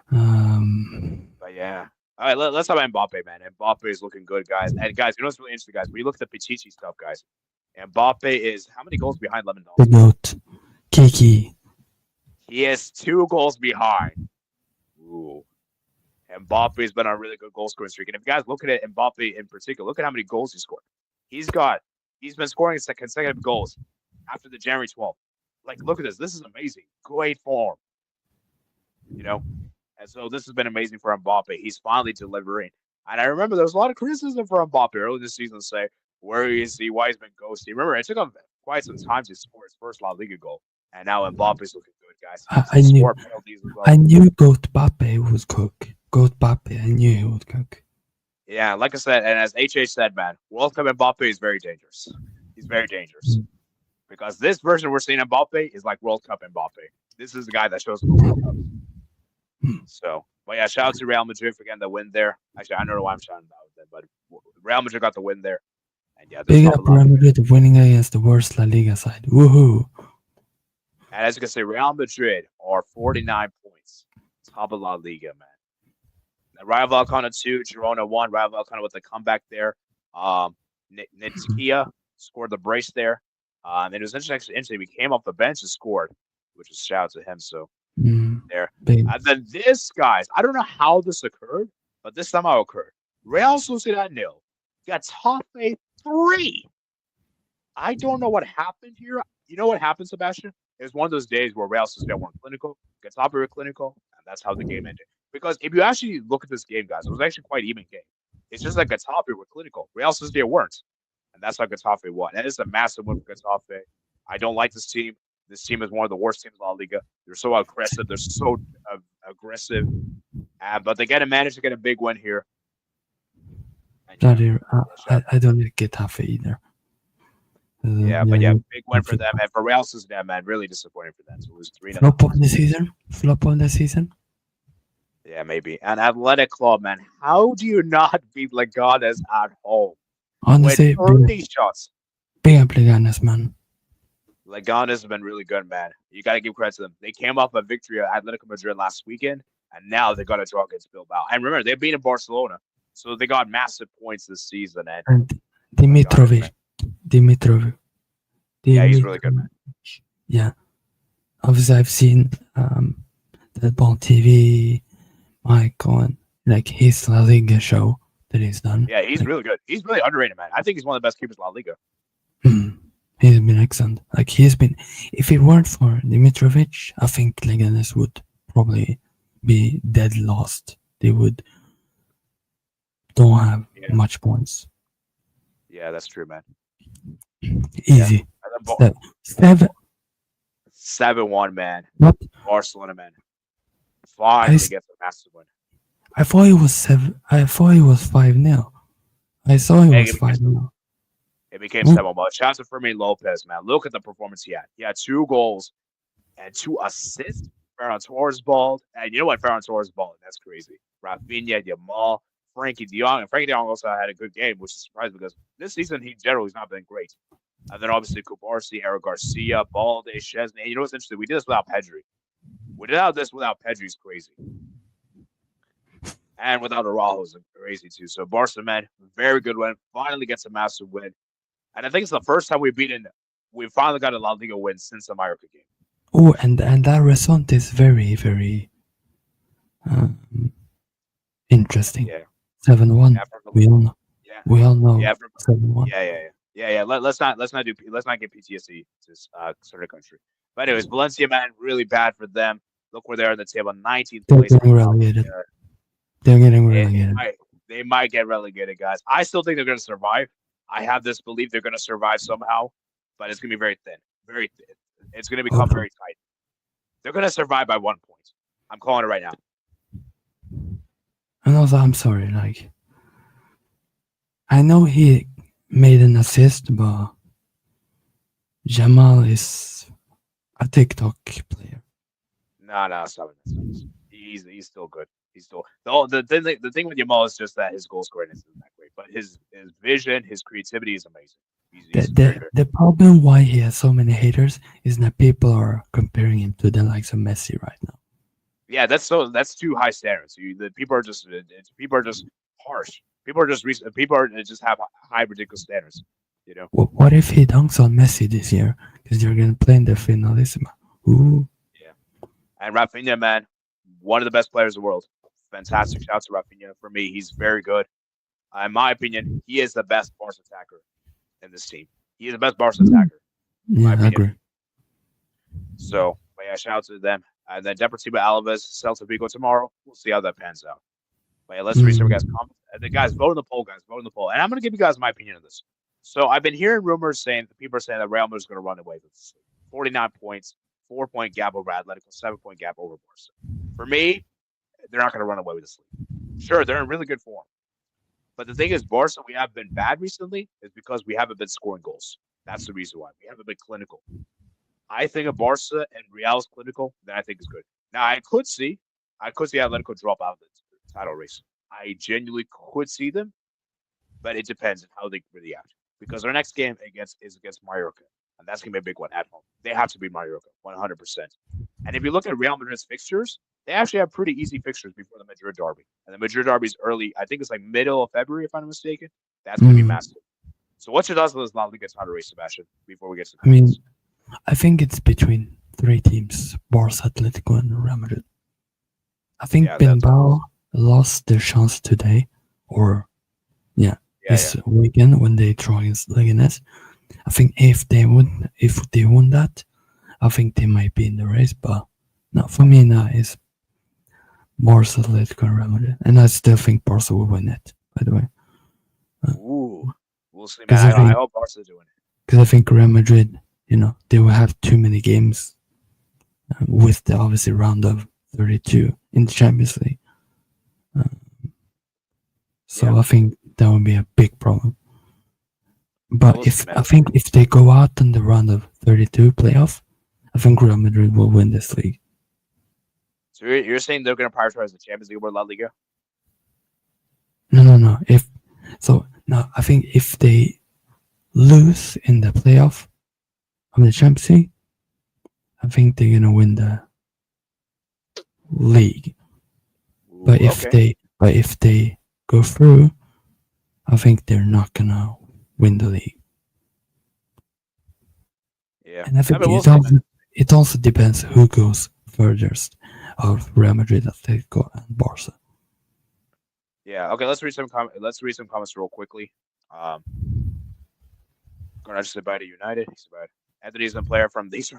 But yeah. All right, let's talk about Mbappe, man. Mbappe is looking good, guys. And guys, you know what's really interesting, guys? When you look at the Pichichi stuff, guys, Mbappe is how many goals behind Lewandowski? The GOAT. Kiki. He is 2 goals behind. Ooh. Mbappe has been on a really good goal scoring streak. And if you guys look at it, Mbappe in particular, look at how many goals he scored. He's been scoring consecutive goals after the January 12th. Like, look at this. This is amazing. Great form. You know? And so this has been amazing for Mbappe. He's finally delivering. And I remember there was a lot of criticism for Mbappe early this season to say, where is he? Why he's been ghosted? Remember, it took him quite some time to score his first La Liga goal. And now Mbappe's looking good, guys. I knew Goat Bappe was cook. Goat Bappe, I knew he would cook. Yeah, like I said, and as HH said, man, World Cup Mbappe is very dangerous. He's very dangerous. Because this version we're seeing Mbappe is like World Cup Mbappe. This is the guy that shows up the World Cup. So, but yeah, shout out to Real Madrid for getting the win there. Actually, I don't know why I'm shouting about it, but Real Madrid got the win there. And yeah, big up Real Madrid winning against the worst La Liga side. Woohoo! And as you can see, Real Madrid are 49 points, top of La Liga, man. Rayo Vallecano 2, Girona 1. Rayo Vallecano with the comeback there. Nitkia scored the brace there. And it was interesting. He came off the bench and scored, which was shout out to him. So there. And then this, guys, I don't know how this occurred, but this somehow occurred. Real Sociedad 0. Getafe 3. I don't know what happened here. You know what happened, Sebastian? It was one of those days where Real Sociedad weren't clinical, Getafe were clinical, and that's how the game ended. Because if you actually look at this game, guys, it was actually quite even game. It's just like Getafe were clinical. Real Sociedad weren't. And that's how Getafe won. And it's a massive win for Getafe. I don't like this team. This team is one of the worst teams in La Liga. They're so aggressive. They're so aggressive. But they managed to get a big win here. And, I don't like Getafe either. But big win for them. And for Real Sociedad, man, really disappointing for them. So it was 3-0. Flop on the season? Yeah, maybe. And Athletic Club, man, how do you not beat Leganes at home? Honestly, with 30 shots. Big up Leganes, man. Leganes has been really good, man. You got to give credit to them. They came off a victory at Atletico Madrid last weekend, and now they got a draw against Bilbao. And remember, they've beaten Barcelona. So they got massive points this season, and And let's be honest, man. Dimitrovic, Yeah, he's really good, man. Yeah, obviously I've seen the Ball TV, Michael, and like his La Liga show that he's done. Yeah, he's like, really good. He's really underrated, man. I think he's one of the best keepers in La Liga. He's been excellent. Like he's been. If it weren't for Dimitrovic, I think Leganes would probably be dead lost. They would don't have much points. Yeah, that's true, man. Easy. Yeah. 7-1, man. What? Barcelona, man. Finally gets a massive win. I thought it was 7. I thought it was 5-0. I saw it was 5-0. It became 7-1. Shout out to Fermin Lopez, man. Look at the performance he had. He had 2 goals and 2 assists. Ferran Torres balled. And you know what? Ferran Torres balled. That's crazy. Rafinha, Yamal, Frankie de Jong. And Frankie de Jong also had a good game, which is surprising because this season he generally has not been great. And then obviously Kubarsi, Eric Garcia, Balde, Chesney. And you know what's interesting? We did this without Pedri. Without Pedri is crazy. And without Araujo is crazy too. So Barca, man, very good win. Finally gets a massive win. And I think it's the first time we finally got a La Liga win since the Mallorca game. Oh, and that result is very, very interesting. Yeah. 7-1. We all know. Yeah. We all know. Yeah. 7-1. Yeah. Let's not get PTSD to this sort of country. But anyways, Valencia, man, really bad for them. Look where they're in the table, 19th place. They're getting relegated. They're getting relegated. They might get relegated, guys. I still think they're going to survive. I have this belief they're going to survive somehow, but it's going to be very thin. Very thin. It's going to become very tight. They're going to survive by 1 point. I'm calling it right now. And also, I'm sorry, like, I know he made an assist, but Jamal is a TikTok player. No, stop it. He's still good. He's still the thing with Yamal is just that his goal scoring isn't that great, but his vision, his creativity is amazing. The problem why he has so many haters is that people are comparing him to the likes of Messi right now. Yeah, that's too high standards. People are just harsh. People just have high ridiculous standards. You know. What if he dunks on Messi this year? Because they're gonna play in the Finalissima. Ooh. Yeah. And Rafinha, man, one of the best players in the world. Fantastic. Shout out to Rafinha. For me, he's very good. In my opinion, he is the best Barca attacker in this team. He is the best Barca attacker. Yeah, I agree. So, but yeah, shout out to them. And then Deportivo Alaves, Celta Vigo tomorrow. We'll see how that pans out. But yeah, let's read some guys' comments. And then guys, vote in the poll, guys. Vote in the poll. And I'm going to give you guys my opinion on this. So I've been hearing rumors saying that people are saying that Real Madrid is going to run away with this. 49 points, 4-point gap over Atletico, 7-point gap over Barca. For me, they're not going to run away with this league. Sure, they're in really good form. But the thing is, Barca, we have been bad recently is because we haven't been scoring goals. That's the reason why. We haven't been clinical. I think if Barca and Real is clinical, then I think it's good. Now, I could see Atletico drop out of the title race. I genuinely could see them, but it depends on how they really act. Because our next game is against Mallorca, and that's going to be a big one at home. They have to beat Mallorca, 100%. And if you look at Real Madrid's fixtures, they actually have pretty easy fixtures before the Madrid derby. And the Madrid derby is early. I think it's like middle of February, if I'm not mistaken. That's going to be massive. So what's your thoughts on this La Liga title race, Sebastian, before we get to the I think it's between 3 teams, Barca, Atletico, and Real Madrid. I think Bilbao lost their chance today, or this weekend when they draw against Leganes. I think if they won that, I think they might be in the race. But no, for me now it's Barca, Atletico, and Real Madrid, and I still think Barca will win it. By the way, we'll see. Man, I hope Barca's doing it because I think Real Madrid, they will have too many games with the obviously round of 32 in the Champions League. I think that would be a big problem. But if they go out in the round of 32 playoff, I think Real Madrid will win this league. So you're saying they're going to prioritize the Champions League over La Liga? No. I think if they lose in the playoff of the Champions League, I think they're going to win the league. But if they go through, I think they're not gonna win the league. Yeah, And I I think mean, we'll see, man. it also depends who goes furthest of Real Madrid, Atletico, and Barca. Yeah, okay. Let's read some comments real quickly. Um, Garnacho said bye to United. He said bye. Anthony's a player from these.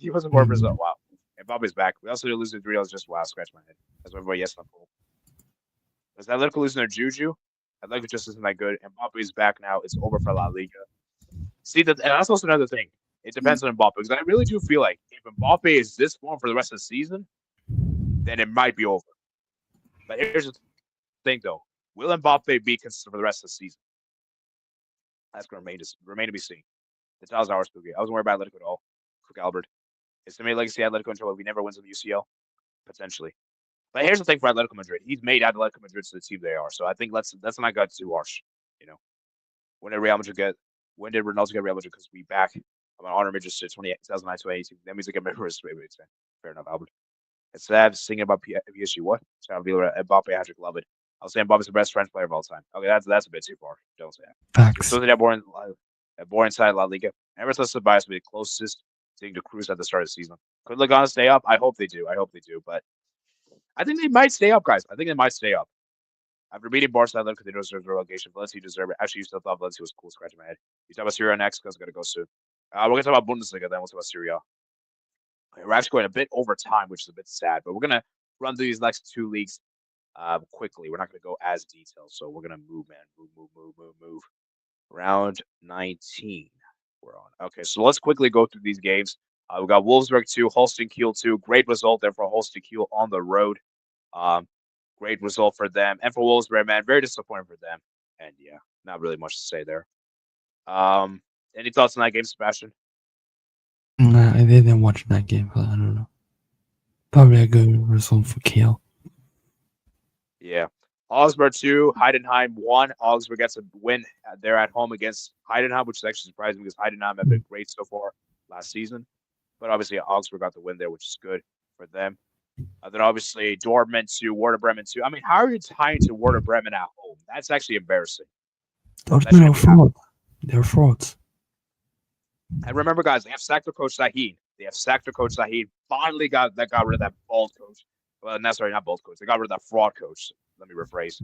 He wasn't more Brazil. Mm, Wow. And Bobby's back. We also did lose to 3. I was just wow. Scratch my head. That's what everybody yes on pool. Is Atletico losing their juju? Atletico just isn't that good. And Mbappe's back now. It's over for La Liga. See that, and that's also another thing. It depends on Mbappe because I really do feel like if Mbappe is this form for the rest of the season, then it might be over. But here's the thing, though: will Mbappe be consistent for the rest of the season? That's going to remain to be seen. The Tales hours spooky. I wasn't worried about Atletico at all. Cook Albert. Is there any legacy Atletico until we never wins in the UCL? Potentially. But here's the thing for Atletico Madrid. He's made Atletico Madrid to the team they are. So I think let's not go too harsh. You know, when did Real Madrid get? When did Ronaldo get Real Madrid? Because we back. I'm an honor Madrid to 2009 to 18. That means I get members. Wait. Fair enough, Albert. It's sad singing about PSG. What? Mbappe, Patrick, love it. I'll say Mbappe's the best French player of all time. Okay, that's a bit too far. Don't say that. facts. So that boring side of La Liga. Nevertheless, the bias will be the closest thing to cruise at the start of the season. Could Lugano stay up? I hope they do. But I think they might stay up, guys. I think they might stay up. After beating Barcelona, because they don't deserve the relegation. Valencia deserve it. Actually, you still thought Valencia was cool. Scratching my head. You talk about Serie A next because I'm going to go soon. We're going to talk about Bundesliga, then we'll talk about Serie A. We're actually going a bit over time, which is a bit sad, but we're going to run through these next 2 leagues quickly. We're not going to go as detailed, so we're going to move, man. Move. Round 19 we're on. Okay, so let's quickly go through these games. We got Wolfsburg 2, Holstein Kiel 2. Great result there for Holstein Kiel on the road. Great result for them. And for Wolfsburg, man, very disappointing for them. And yeah, not really much to say there. Any thoughts on that game, Sebastian? I didn't watch that game, but I don't know. Probably a good result for Kiel. Yeah. Augsburg 2, Heidenheim 1. Augsburg gets a win there at home against Heidenheim, which is actually surprising because Heidenheim have been great so far last season. But obviously, Augsburg got the win there, which is good for them. Then obviously, Dortmund 2, Werder Bremen 2. I mean, how are you tying to Werder Bremen at home? That's actually embarrassing. Dortmund are fraud. They're frauds. And remember, guys, they have sacked their coach Sahin. Finally got rid of that bald coach. Well, not bald coach. They got rid of that fraud coach. Let me rephrase.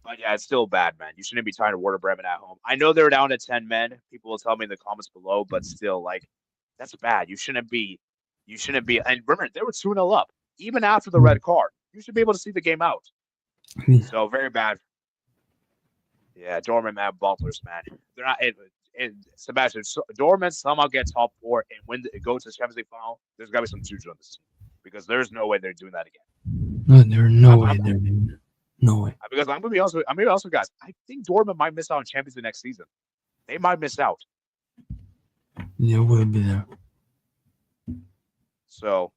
But yeah, it's still bad, man. You shouldn't be tying to Werder Bremen at home. I know they're down to 10 men. People will tell me in the comments below, but still, like, that's bad. You shouldn't be. And remember, they were 2-0 up, even after the red card. You should be able to see the game out. Yeah. So very bad. Yeah, Dortmund, man, ballers, man. They're not. Sebastian, Dortmund somehow get top 4 and go to the Champions League final. There's got to be some juju on this team because there's no way they're doing that again. No, there's no way they're doing it. No way. Because I'm gonna be honest with you guys. I think Dortmund might miss out on Champions League next season. They might miss out. They will be there. So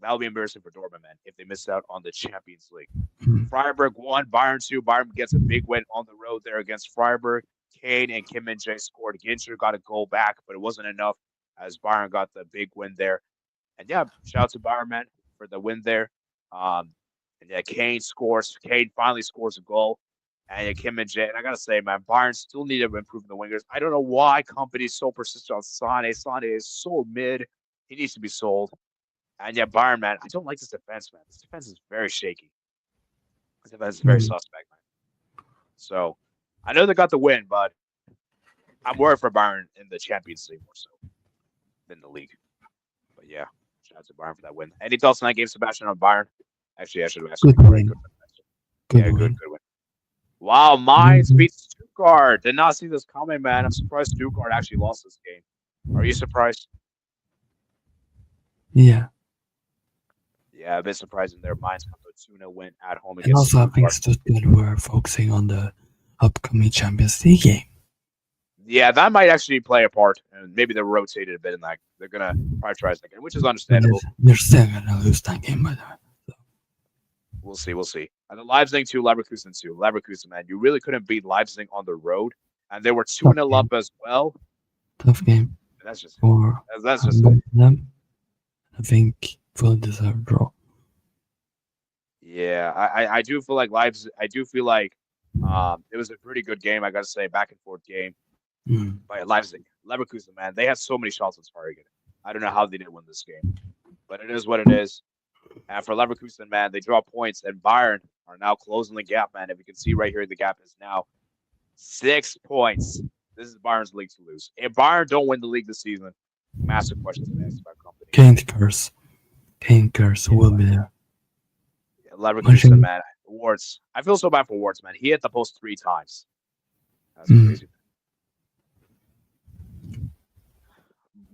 that'll be embarrassing for Dortmund, man, if they miss out on the Champions League. Freiburg 1, Bayern 2. Bayern gets a big win on the road there against Freiburg. Kane and Kim Min-jae scored. Ginter got a goal back, but it wasn't enough as Bayern got the big win there. And yeah, shout out to Bayern, man, for the win there. And yeah, Kane scores. Kane finally scores a goal. And yeah, Kim Min-jae. And I gotta say, man, Bayern still need to improve in the wingers. I don't know why companies so persistent on Sane. Sane is so mid. He needs to be sold. And yeah, Bayern, man, I don't like this defense, man. This defense is very shaky. This defense is very suspect, man. So I know they got the win, but I'm worried for Bayern in the Champions League more so than the league. But yeah, shout out to Bayern for that win. Any thoughts on that game, Sebastian, on Bayern? Actually, I should have asked you. Good win. Good win. Wow, Mainz beats Stuttgart. Did not see this coming, man. I'm surprised Stuttgart actually lost this game. Are you surprised? Yeah. Yeah, a bit surprising there. Mainz got a 2-0 win at home against And also, I think Stuttgart. Stuttgart were focusing on the upcoming Champions League game. Yeah, that might actually play a part, and maybe they're rotated a bit in that. They're gonna prioritize that game, which is understandable. They're still gonna lose that game, by the way. We'll see. And the Leipzig 2, Leverkusen 2. Leverkusen, man, you really couldn't beat Leipzig on the road, and they were 2-0 up as well. Tough game. That's just for them. I think fully deserved draw. Yeah, I do feel like Leipzig. I do feel like It was a pretty good game, I gotta say, back and forth game Mm. by Leipzig. Leverkusen, man, they had so many shots on target. I don't know how they didn't win this game, but it is what it is. And for Leverkusen, man, they draw points, and Bayern are now closing the gap, man. If you can see right here, the gap is now 6 points. This is Bayern's league to lose. If Bayern don't win the league this season, massive questions to ask about company. Kane curse will be there. Leverkusen, man. Warts. I feel so bad for Warts, man. He hit the post 3 times. That's crazy.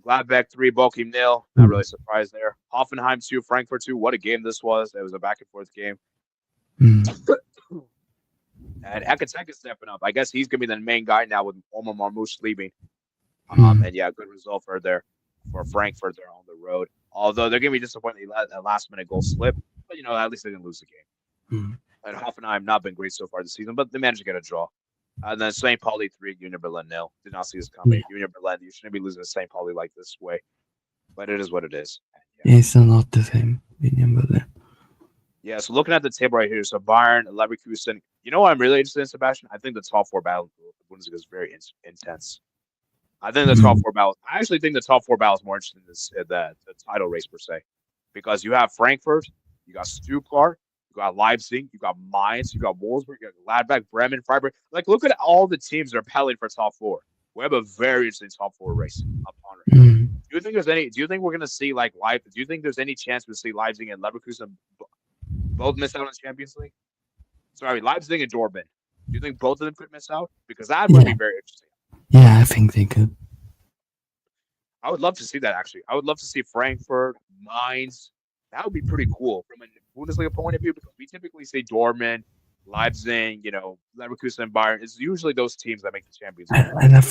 Gladbach 3, Bochum 0. Not really surprised there. Hoffenheim 2, Frankfurt 2. What a game this was. It was a back and forth game. And Ekatek is stepping up. I guess he's going to be the main guy now with Omar Marmoush leaving. And yeah, good result for Frankfurt there on the road. Although they're going to be disappointed that last-minute goal slip. But, at least they didn't lose the game. And Hoffenheim not been great so far this season, but they managed to get a draw. And then St. Pauli 3, Union Berlin 0. Did not see this coming. Union Berlin, you shouldn't be losing to St. Pauli like this way. But it is what it is. It's not the same, Union Berlin. Yeah, so looking at the table right here, so Bayern, Leverkusen. You know what I'm really interested in, Sebastian? I think the top 4 battle of Bundesliga is very intense. I think the top 4 battles. I actually think the top 4 battles more interesting than the title race per se, because you have Frankfurt, you got Stuttgart, you got Leipzig, you got Mainz, you got Wolfsburg, you got Gladbach, Bremen, Freiburg. Like, look at all the teams that are battling for top 4. We have a very interesting top 4 race upon it. Do you think there's any? Do you think we're gonna see like Leipzig? Do you think there's any chance to see Leipzig and Leverkusen both miss out on the Champions League? Sorry, Leipzig and Dortmund. Do you think both of them could miss out? Because that would be very interesting. Yeah, I think they could. I would love to see that, actually. I would love to see Frankfurt, Mainz. That would be pretty cool from a Bundesliga point of view, because we typically see Dortmund, Leipzig, Leverkusen, and Bayern. It's usually those teams that make the Champions League. And I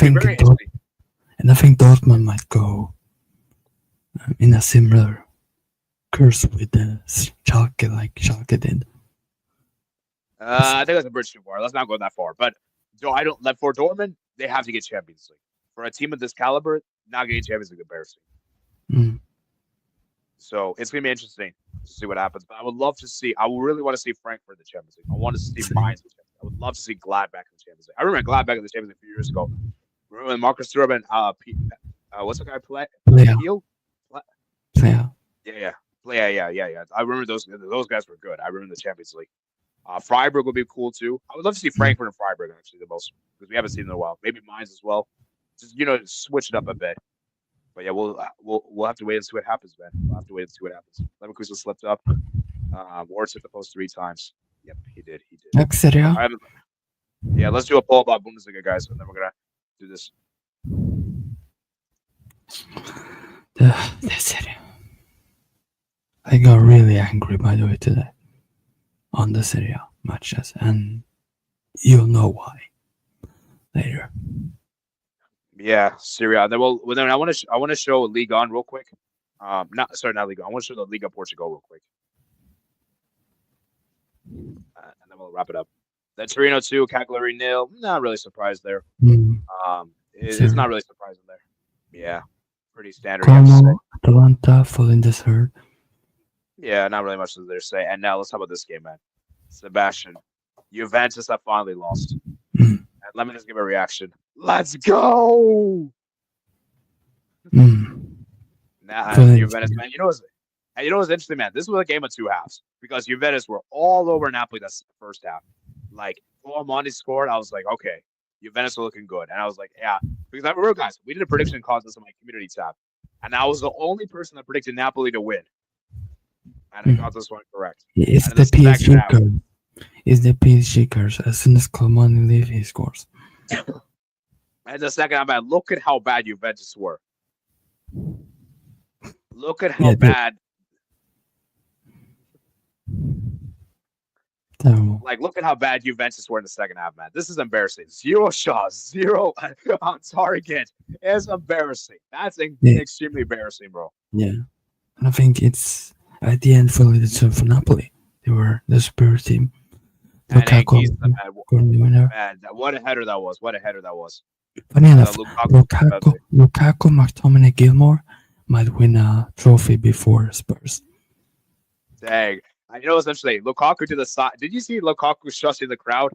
think Dortmund might go in a similar curse with the Schalke, like Schalke did. I think that's a bridge too far. Let's not go that far. But for Dortmund, they have to get Champions League. For a team of this caliber, not getting Champions League embarrassing. So it's gonna be interesting to see what happens. But I would love to see. I would really want to see Frankfurt in the Champions League. I want to see Mainz in the Champions League. I would love to see Gladbach in the Champions League. I remember Gladbach in the Champions League a few years ago. Remember when Marcus Thuram and what's the guy play? Yeah. I remember those guys were good. I remember the Champions League. Freiburg would be cool too. I would love to see Frankfurt and Freiburg actually the most, because we haven't seen them in a while. Maybe Mainz as well. Just switch it up a bit. But yeah, we'll have to wait and see what happens, man. We'll have to wait and see what happens. Leverkusen slipped up. Warts hit the post 3 times. Yep, he did. Like Serie A? Yeah, let's do a poll about Bundesliga, guys, and then we're gonna do this. The Serie A. I got really angry, by the way, today on the Serie A matches, and you'll know why later. Yeah, Serie A. Then I want to show Liga on real quick. Not Liga. I want to show the Liga Portugal real quick, and then we'll wrap it up. Then Torino 2, Cagliari 0. Not really surprised there. It's not really surprising there. Yeah, pretty standard. Como, Atalanta, falling this hurt. Yeah, not really much to say. And now let's talk about this game, man. Sebastian, Juventus have finally lost. And let me just give a reaction. Let's go! Juventus, man. You know what's interesting, man? This was a game of 2 halves, because Juventus were all over Napoli the first half. Like, Monti scored, I was like, okay, Juventus are looking good. And I was like, yeah. Because I remember, guys, we did a prediction contest on my community tab. And I was the only person that predicted Napoli to win. And I got this one correct. It's the PSG curse. It's the PSG curse. As soon as Clemani leaves, he scores. And the second half, man, look at how bad Juventus were. Look at how bad. Terrible. Like, look at how bad Juventus were in the second half, man. This is embarrassing. 0 shots, 0 on target. It's embarrassing. That's extremely embarrassing, bro. Yeah. And I think it's at the end fully deserved for Napoli. They were the superior team. Lukaku, man, what a header that was. Funny enough, Lukaku, McTominay, Gilmore might win a trophy before Spurs. Dang. And you know what's interesting? Lukaku to the side. Did you see Lukaku shushing the crowd?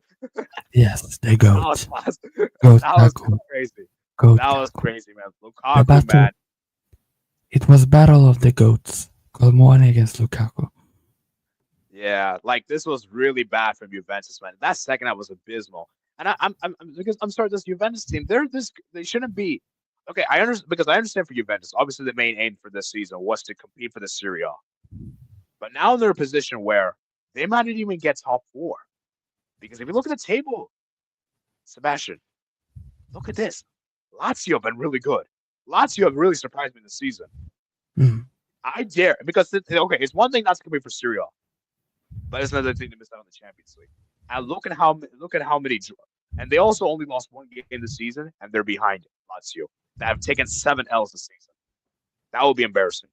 Yes, the That was goat. class. Goat That was tackle. crazy. Goat That was tackle. crazy, man. The Lukaku, battle. man. It was battle of the goats. Colomwani against Lukaku. Yeah, like this was really bad from Juventus, man. That second half was abysmal. And because I'm sorry, this Juventus team, they shouldn't be. Okay, I understand because I understand for Juventus. Obviously, the main aim for this season was to compete for the Serie A. But now they're in a position where they might not even get top four. Because if you look at the table, Sebastian, look at this. Lazio have been really good. Lazio have really surprised me this season. Mm. I dare because okay, it's one thing not to compete for Serie A, but it's another thing to miss out on the Champions League. And look at how many, and they also only lost one game this season, and they're behind Lazio. That have taken 7 L's this season. That would be embarrassing.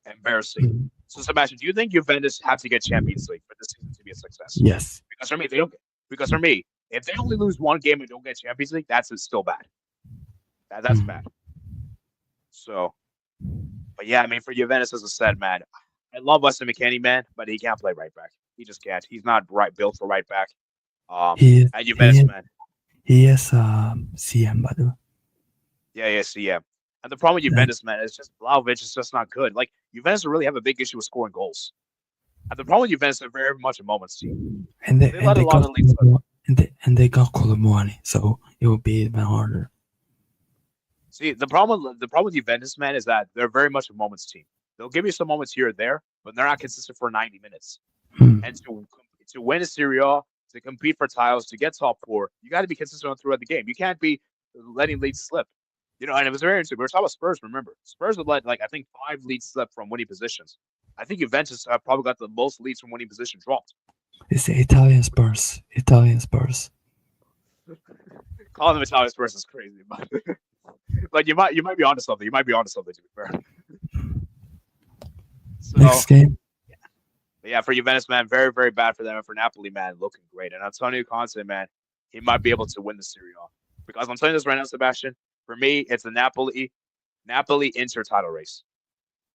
Embarrassing. Mm. So, Sebastian, do you think Juventus have to get Champions League for this season to be a success? Yes. Because for me, they don't. Because for me, if they only lose one game and don't get Champions League, that's still bad. That's bad. So, but yeah, I mean, for Juventus, as I said, man, I love Weston McKennie, man, but he can't play right back. He just can't. He's not built for right back. He is. At Juventus, man. He is CM, by the way. Yeah, CM. And the problem with Juventus, man, is just Vlahovic is just not good. Like Juventus really have a big issue with scoring goals. And the problem with Juventus, they're very much a moments team. And they got Colomwani, so it will be even harder. See, the problem with Juventus, man, is that they're very much a moments team. They'll give you some moments here or there, but they're not consistent for 90 minutes. And to win a Serie A, to compete for titles, to get top four, you got to be consistent throughout the game. You can't be letting leads slip. You know, and it was very interesting. We were talking about Spurs, remember. Spurs would let, I think, 5 leads slip from winning positions. I think Juventus probably got the most leads from winning position dropped. It's the Italian Spurs. Italian Spurs. Calling them Italian Spurs is crazy, but you might be onto something. You might be onto something, to be fair. So, next game. Yeah, for Juventus, man, very, very bad for them. And for Napoli, man, looking great. And Antonio Conte, man, he might be able to win the Serie A. Because I'm telling you this right now, Sebastian, for me, it's the Napoli-Inter title race.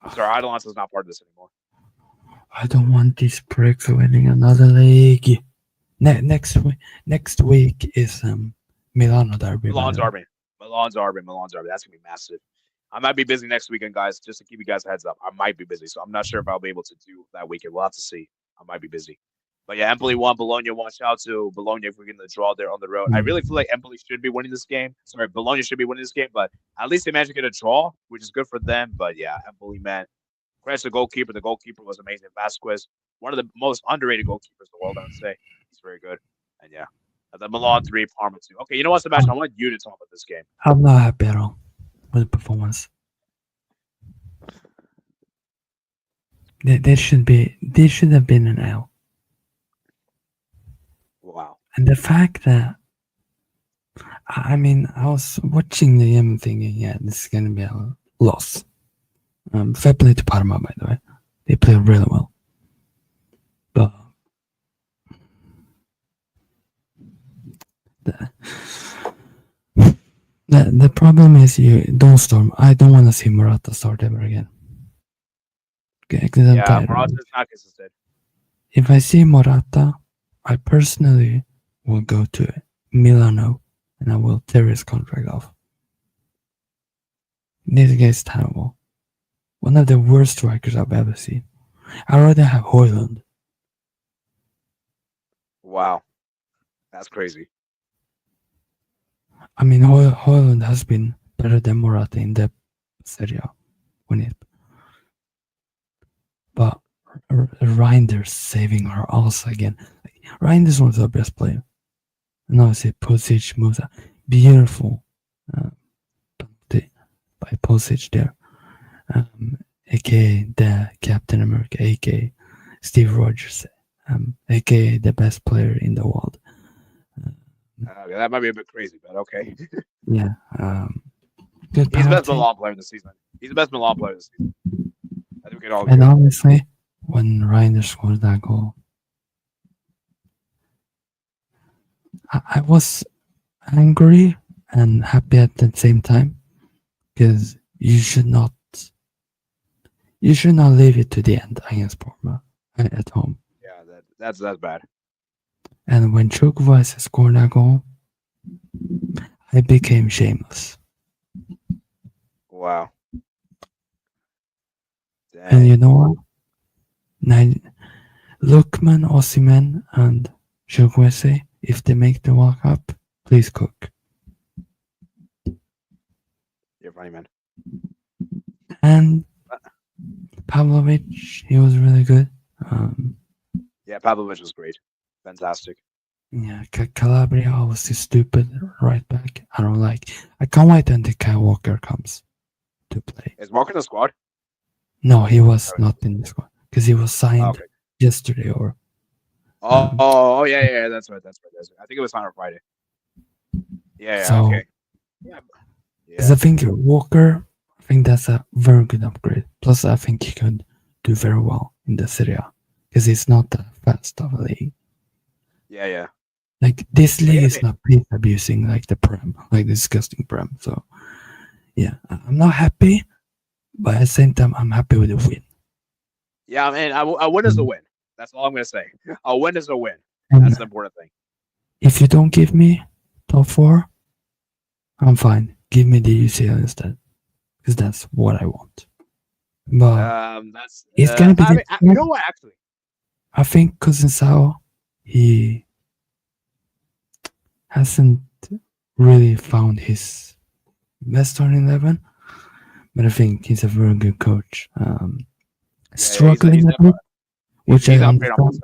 I'm sorry, Atalanta is not part of this anymore. I don't want these pricks winning another league. Next week is Milano derby. Milan's derby. That's gonna be massive. I might be busy next weekend, guys. Just to keep you guys a heads up, I might be busy, so I'm not sure if I'll be able to do that weekend. We'll have to see. I might be busy. But yeah, Empoli won. Bologna, watch out to Bologna if we're getting the draw there on the road. I really feel like Empoli should be winning this game. Sorry, Bologna should be winning this game, but at least they managed to get a draw, which is good for them. But yeah, Empoli, man. Credit to the goalkeeper. The goalkeeper was amazing. Vasquez, one of the most underrated goalkeepers in the world, I would say. He's very good. And yeah, the Milan 3, Parma 2. Okay, you know what, Sebastian? I want you to talk about this game. I'm not happy at all with the performance. There should have been an L. Wow. And the fact that, I mean, I was watching the game thinking, yeah, this is going to be a loss. Fair play to Parma, by the way. They played really well. But the problem is I don't want to see Morata start ever again. Okay, Yeah, Morata's not consistent. If I see Morata, I personally will go to Milano and I will tear his contract off. This guy is terrible. One of the worst strikers I've ever seen. I rather have Højlund. Wow. That's crazy. I mean, Højlund has been better than Morata in the Serie A. But Reinders saving our ass again. Reinders was our best player. And obviously, Pulisic moves out. Beautiful penalty by Pulisic there. A.k.a. the Captain America, A.k.a. Steve Rogers, a.k.a. the best player in the world. That might be a bit crazy, but okay. Yeah. He's the best Milan player this season. He's the best Milan player this season. I think we can all agree. And honestly, when Reinders scored that goal, I was angry and happy at the same time, because you should not leave it to the end against Parma. at home. Yeah, that's bad. And when Chukwueze scored that goal, I became shameless. Wow. And you Dang. know what? Nine, Lookman, Osimhen, and Chukwueze, if they make the World Cup, please cook. You're funny, man. And Uh, Pavlovic, he was really good. Yeah, Pavlovich was great. Fantastic. Yeah, Calabria, obviously stupid right back. I don't like. I can't wait until Kyle Walker comes to play. Is Walker in the squad? No, he was Oh, not in the squad because he was signed okay. yesterday. Or Oh, oh, yeah, yeah, that's right, that's right, that's right. I think it was on Friday. Yeah, yeah, so, okay. Yeah, because I yeah, think Walker, I think that's a very good upgrade. Plus, I think he could do very well in the Serie A because it's not that fast of a league. yeah, yeah. Like this But league yeah, is not pace abusing like the Prem, like the disgusting Prem. So yeah, I'm not happy, but at the same time, I'm happy with the win. yeah, man. A win is a Mm. win. That's all I'm gonna say. A win is a win. That's And the important thing. if you don't give me top four, I'm fine. Give me the UCL instead, because that's what I want. But That's. it's gonna be I mean, you difficult. know what? Actually, I think Kuznetsov, he hasn't really found his best starting 11, but I think he's a very good coach. yeah, yeah. He's Struggling a bit, definitely which I he's upgrade on understand.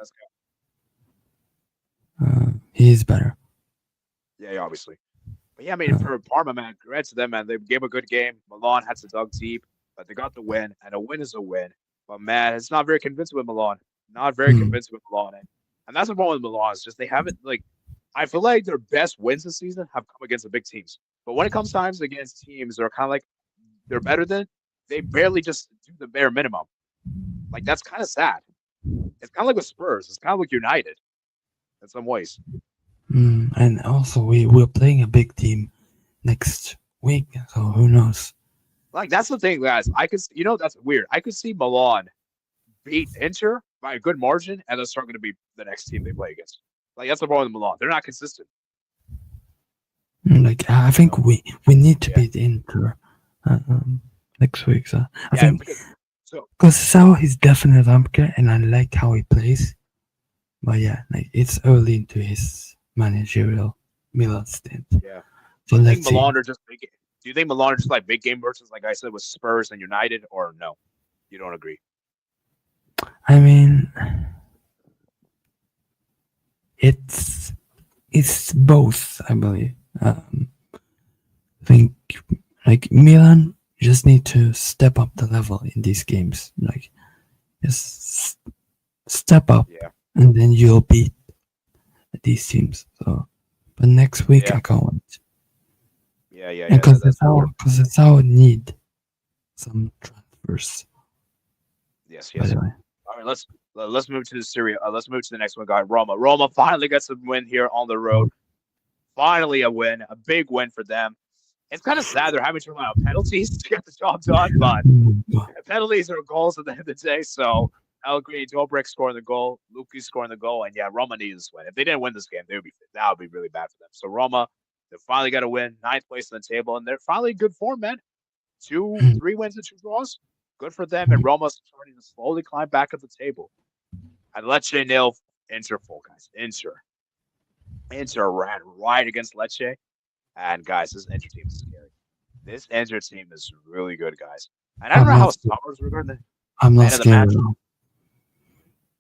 Francesco. He is better. Yeah, yeah, obviously. But yeah, I mean, Uh, for Parma, man, congrats to them, man. They gave a good game. Milan had to dug deep, but they got the win, and a win is a win. But man, it's not very convincing with Milan. Not very mm, convincing with Milan, and that's the problem with Milan. Is just they haven't like. I feel like their best wins this season have come against the big teams. But when it comes times against teams that are kind of like they're better than, they barely just do the bare minimum. Like that's kind of sad. It's kind of like with Spurs. It's kind of like United in some ways. and also we're playing a big team next week, so who knows? Like that's the thing, guys. That's weird. I could see Milan beat Inter by a good margin, and they're still going to be the next team they play against. Like that's the problem with Milan. They're not consistent. Like I think So we need to yeah, beat Inter next week. So I yeah. think Because so because Sao is definitely upgrade, and I like how he plays. But yeah, like it's early into his managerial Milan stint. yeah. So Do you think let's see. Milan are just big? Do you think Milan are just like big game versus, like I said, with Spurs and United, or no? You don't agree? I mean, it's it's both. I believe. I think like Milan just need to step up the level in these games. Like just step up, Yeah, and then you'll beat these teams. So, but next week yeah, I can't wait. yeah, yeah, And yeah. That's important. because it's our need some transfers. Yes, By yes. the way, All right, let's move to the Syria. Let's move to the next one, guy. Roma. Roma finally gets a win here on the road. Finally, a win, a big win for them. It's kind of sad they're having to rely on penalties to get the job done, but penalties are goals at the end of the day. So Allegri, Dobrik scoring the goal, Luki scoring the goal, and yeah, Roma needs this win. If they didn't win this game, that would be really bad for them. So Roma, they finally got a win, ninth place on the table, and they're finally in good form, man. 3 wins and 2 draws. Good for them, and Roma's starting to slowly climb back up the table. And Lecce nil, Inter full, guys. Inter ran right against Lecce, and guys, this Inter team is scary. This Inter team is really good, guys. And I don't I'm know not. how Summers regarding the I'm not man of the scared match at all.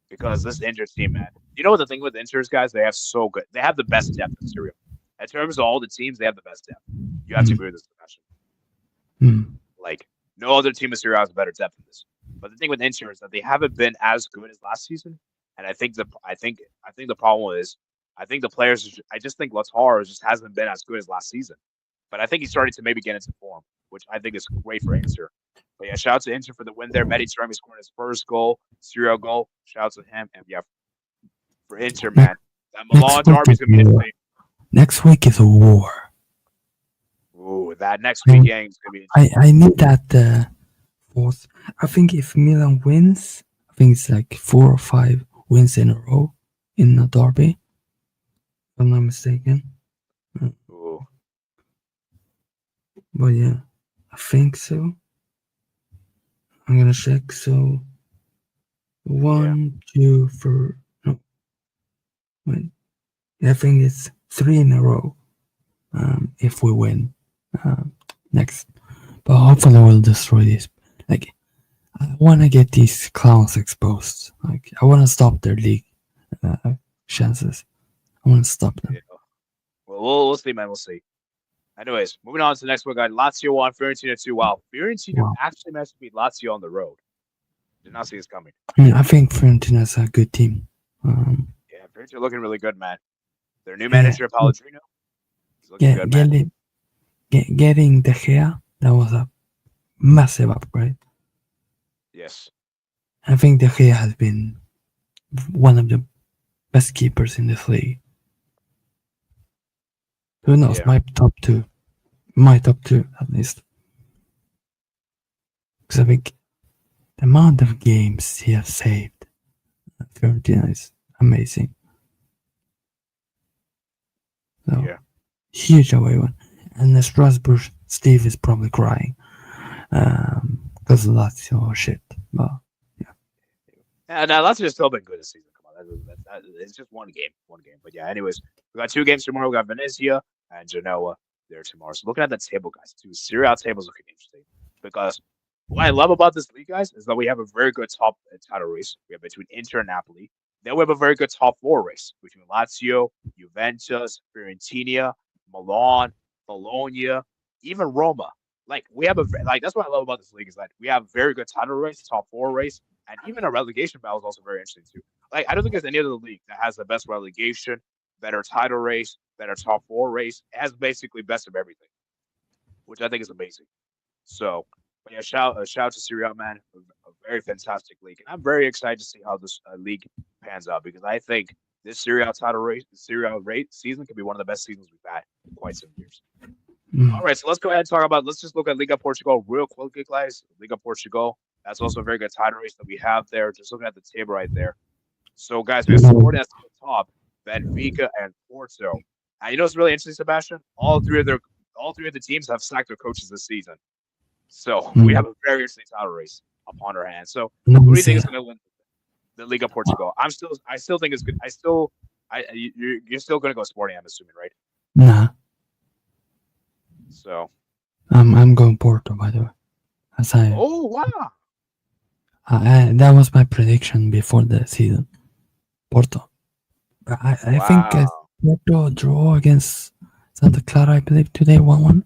because this Inter team, man. You know what the thing with Inter's guys? They have so good. They have the best depth in Syria. In terms of all the teams, they have the best depth. You have to Mm, agree with this discussion. mm, Like no other team in Serie A has better depth than this. But the thing with Inter is that they haven't been as good as last season, and I think the problem is I think the players. I just think Lautaro just hasn't been as good as last season. But I think he's starting to maybe get into form, which I think is great for Inter. But yeah, shout out to Inter for the win there. Mehdi Taremi scoring his first goal, Serie A goal. Shout out to him, and yeah, for Inter, Next man, that next Milan week derby is is gonna be war. insane. Next week is a war. Ooh, that next week And game is gonna be I interesting. need that fourth. I think if Milan wins, I think it's like 4 or 5 wins in a row in a derby, if I'm not mistaken. Ooh, But yeah, I think so. I'm gonna check. So yeah, 1, 2, for no, wait. I think it's 3 in a row. If we win next, but hopefully we'll destroy this. Like I want to get these clowns exposed. Like I want to stop their league chances. I want to stop them. yeah. Well, we'll see, man. We'll see. Anyways, moving on to the next one, guys. Lazio 1, Fiorentina 2. Wow, Fiorentina Wow. actually managed to beat Lazio on the road. Did not see this coming. I mean, I think Fiorentina's a good team. Yeah, Fiorentina looking really good, man. Their new Yeah, manager, Pellegrino, he's looking yeah, good, man. getting De Gea, that was a massive upgrade. Yes. I think De Gea has been one of the best keepers in this league. Who knows? Yeah. My top two at least. Because I think the amount of games he has saved at Fiorentina is amazing. So Yeah. huge away one, and the Strasbourg Steve is probably crying because Lazio shit. But Yeah, now Lazio's still been good this season. Come on, it's just one game. But yeah, anyways, we got 2 games tomorrow. We got Venezia and Genoa there tomorrow. So looking at the table, guys, too, Serie A table's looking interesting because what I love about this league, guys, is that we have a very good top title race. We have between Inter and Napoli. Then we have a very good top 4 race between Lazio, Juventus, Fiorentina, Milan, Bologna, even Roma. Like we have that's what I love about this league is that we have very good title race, top 4 race, and even a relegation battle is also very interesting too. Like I don't think there's any other league that has the best relegation, better title race, better top 4 race. It has basically best of everything, which I think is amazing. So, but yeah, shout out to Serie A, man, a very fantastic league, and I'm very excited to see how this league pans out because I think this Serie A title race, Serie A rate season could be one of the best seasons we've had in quite some years. All right, so let's go ahead and talk about. Let's just look at Liga Portugal real quickly, guys. Liga Portugal. That's also a very good title race that we have there. Just looking at the table right there. So, guys, we have Sporting at the top, Benfica and Porto. And you know what's really interesting, Sebastian? All three of the teams have sacked their coaches this season. So we have a very interesting title race upon our hands. So who do you think is going to win the Liga Portugal? I still think it's good. You're still going to go Sporting, I'm assuming, right? nah, So I'm going Porto, by the way. oh wow. That was my prediction before the season. Porto. I think Porto draw against Santa Clara, I believe, today 1-1.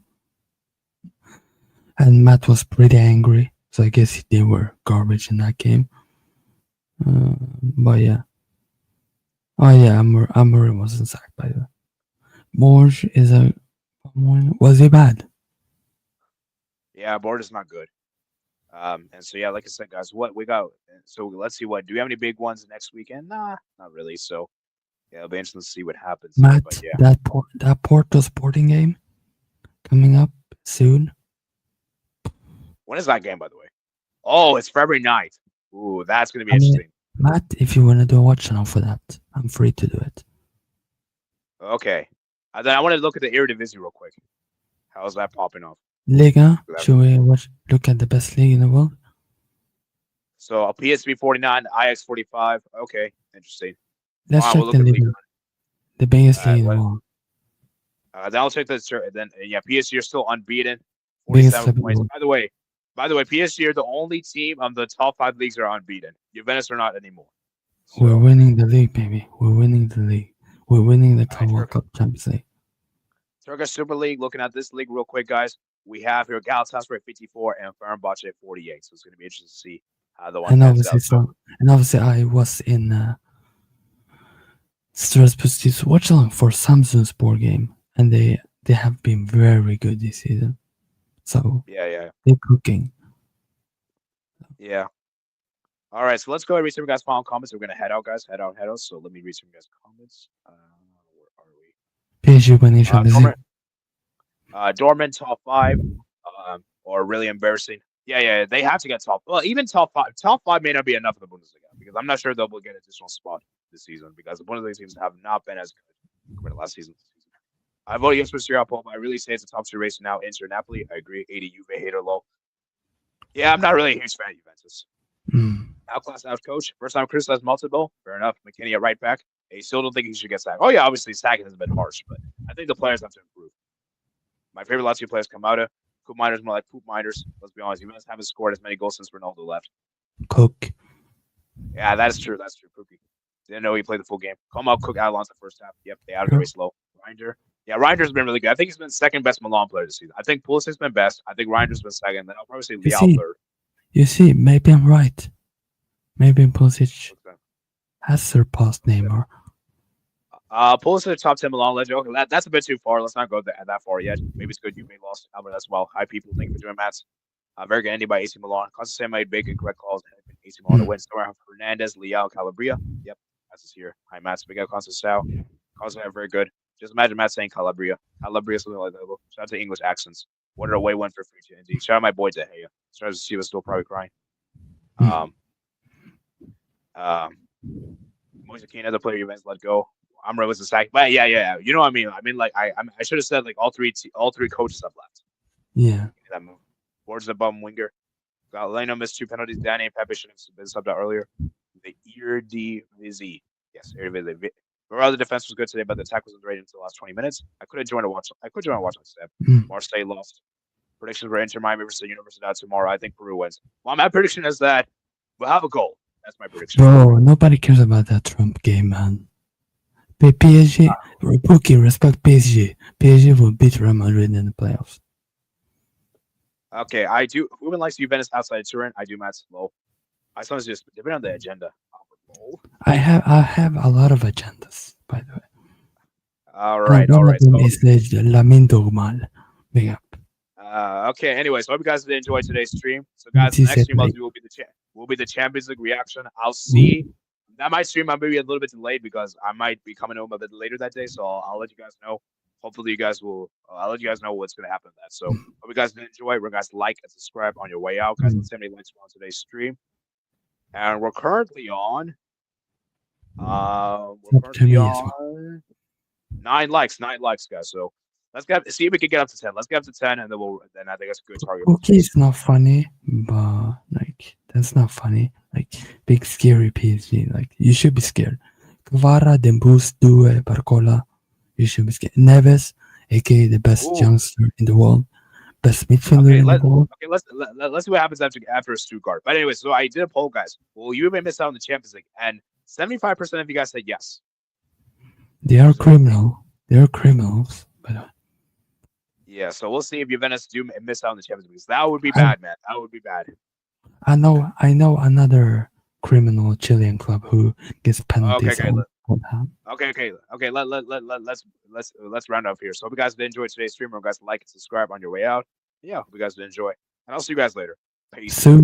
And Matt was pretty angry, so I guess they were garbage in that game. But yeah. Oh yeah, Amorim wasn't sacked, by the way. Borge is was he bad? Yeah, board is not good. And so yeah, like I said, guys, what we got. So let's see what do we have any big ones next weekend? Nah, not really. So yeah, it'll be interesting to see what happens. Matt, But yeah, that Porto Sporting game coming up soon. when is that game, by the way? Oh, it's February 9th. Ooh, that's gonna be interesting. Matt, if you want to do a watch channel for that, I'm free to do it. Okay. Then I want to look at the Eredivisie real quick. How's that popping off? Liga, should we look at the best league in the world? So a PSV 49, IX 45. Okay, interesting. Let's check the Liga. The biggest league in the world. Then I'll check the then yeah, PSG are still unbeaten. 47 points. By the way, PSG are the only team on the top 5 leagues that are unbeaten. Juventus are not anymore. So, we're winning the league, baby. We're winning the league. We're winning the World Cup Champions League. Turkish Super League. Looking at this league real quick, guys. We have here Galatasaray 54 and Fenerbahce 48. So it's going to be interesting to see how the one pans out. And obviously, I was in Strasbourg watch along for Samsung Sport game, and they have been very good this season. So yeah, they're cooking. Yeah. All right, so let's go and read some of you guys' final comments. We're gonna head out, guys. Head out. So let me read some of you guys' comments. Where are we? PSG winning Dortmund top 5, or really embarrassing. Yeah, they have to get top. Well, even top 5. Top 5 may not be enough in the Bundesliga. because I'm not sure they'll get an additional spot this season because the Bundesliga teams have not been as good compared to last season. I voted yes for Serie A, but I really say it's a top 2 race now. Inter, Napoli, I agree. 80 Juve, hater low. Yeah, I'm not really a huge fan of Juventus. Outclass, outcoach. First time criticized multiple. Fair enough. McKinney at right back. I still don't think he should get sacked. Oh, yeah, obviously, sacking has been harsh, but I think the players have to improve. My favorite Lazio players come out of Poop Minders, more like Poop Minders. Let's be honest. Juventus haven't scored as many goals since Ronaldo left. Cook. Yeah, that is true. That's true. Pookie. Didn't know he played the full game. Come out, Cook, Alonso the first half. Yep, they out of the race low. Reinder. Yeah, Reinder's been really good. I think he's been second best Milan player this season. I think Pulisic's been best. I think Reinder's been second. Then I'll probably say Leao third. You see, maybe I'm right. Maybe Pulisic has surpassed Neymar. Pulisic top 10 Milan legend. Okay, that's a bit too far. Let's not go that far yet. Maybe it's good you may lost Albert as well. Hi, people. Thank you for doing Mats. Very good ending by AC Milan. Constantine made big and correct calls. AC Milan to win. Somewhere Hernandez, Leao, Calabria. Yep, that's here. Hi, Mats. Big up Constantine. Constantine very good. Just imagine Matt saying Calabria. Calabria, something like that. Shout out to English accents. What a away win for free to indeed. Shout out my boy De Gea. Shout out to she was still probably crying. Moise Kean, other player Juventus let go. Amra was the sack. But yeah. You know what I mean? I mean, like I should have said like all three coaches have left. Yeah. That move. Ward's the bum winger. Leno missed 2 penalties. Danny and Pepe should have been subbed out earlier. The Eredivisie. Yes, Eredivisie. Overall, the defense was good today, but the attack wasn't ready until the last 20 minutes. I could have joined a watch. Instead. Marseille lost. Predictions were Inter Miami versus Universidad tomorrow. I think Peru wins. Well, my prediction is that we'll have a goal. That's my prediction. Bro, nobody cares about that Trump game, man. PSG, Pookie, respect PSG. PSG will beat Real Madrid in the playoffs. Okay, I do. Who likes Juventus outside Turin? I do. Matt's low. I sometimes just depending on the agenda. I have a lot of agendas, by the way. All right. Big up. Okay. Anyway, so I hope you guys did enjoy today's stream. So, guys, the next stream I'll do will be the Champions League reaction. I'll see. That might stream I may be a little bit delayed because I might be coming home a bit later that day. So I'll let you guys know. Hopefully, you guys will. I'll let you guys know what's going to happen with that. So, hope you guys did enjoy. Remember, guys, like and subscribe on your way out, guys. Let's see how many likes on today's stream. And we're currently on. We're currently on 9 likes, guys. So let's see if we can get up to 10. Let's get up to 10, and then I think that's a good target. Okay, it's not funny, but like that's not funny. Like big scary PSG. Like you should be scared. Kvara, Dembus, Due, Barcola. You should be scared. Neves, aka the best youngster in the world, best midfielder in the world. Okay, let's see what happens after Stuttgart. But anyway, so I did a poll, guys. Will you even miss out on the Champions League? And 75% of you guys said yes. They are criminal. They are criminals. But yeah, so we'll see if Juventus do miss out on the Champions League. That would be bad, man. That would be bad. I know another criminal Chilean club who gets penalties. Okay. Let's round up here. So hope you guys did enjoy today's stream. Remember, guys, like and subscribe on your way out. Yeah, hope you guys did enjoy. And I'll see you guys later. Peace out.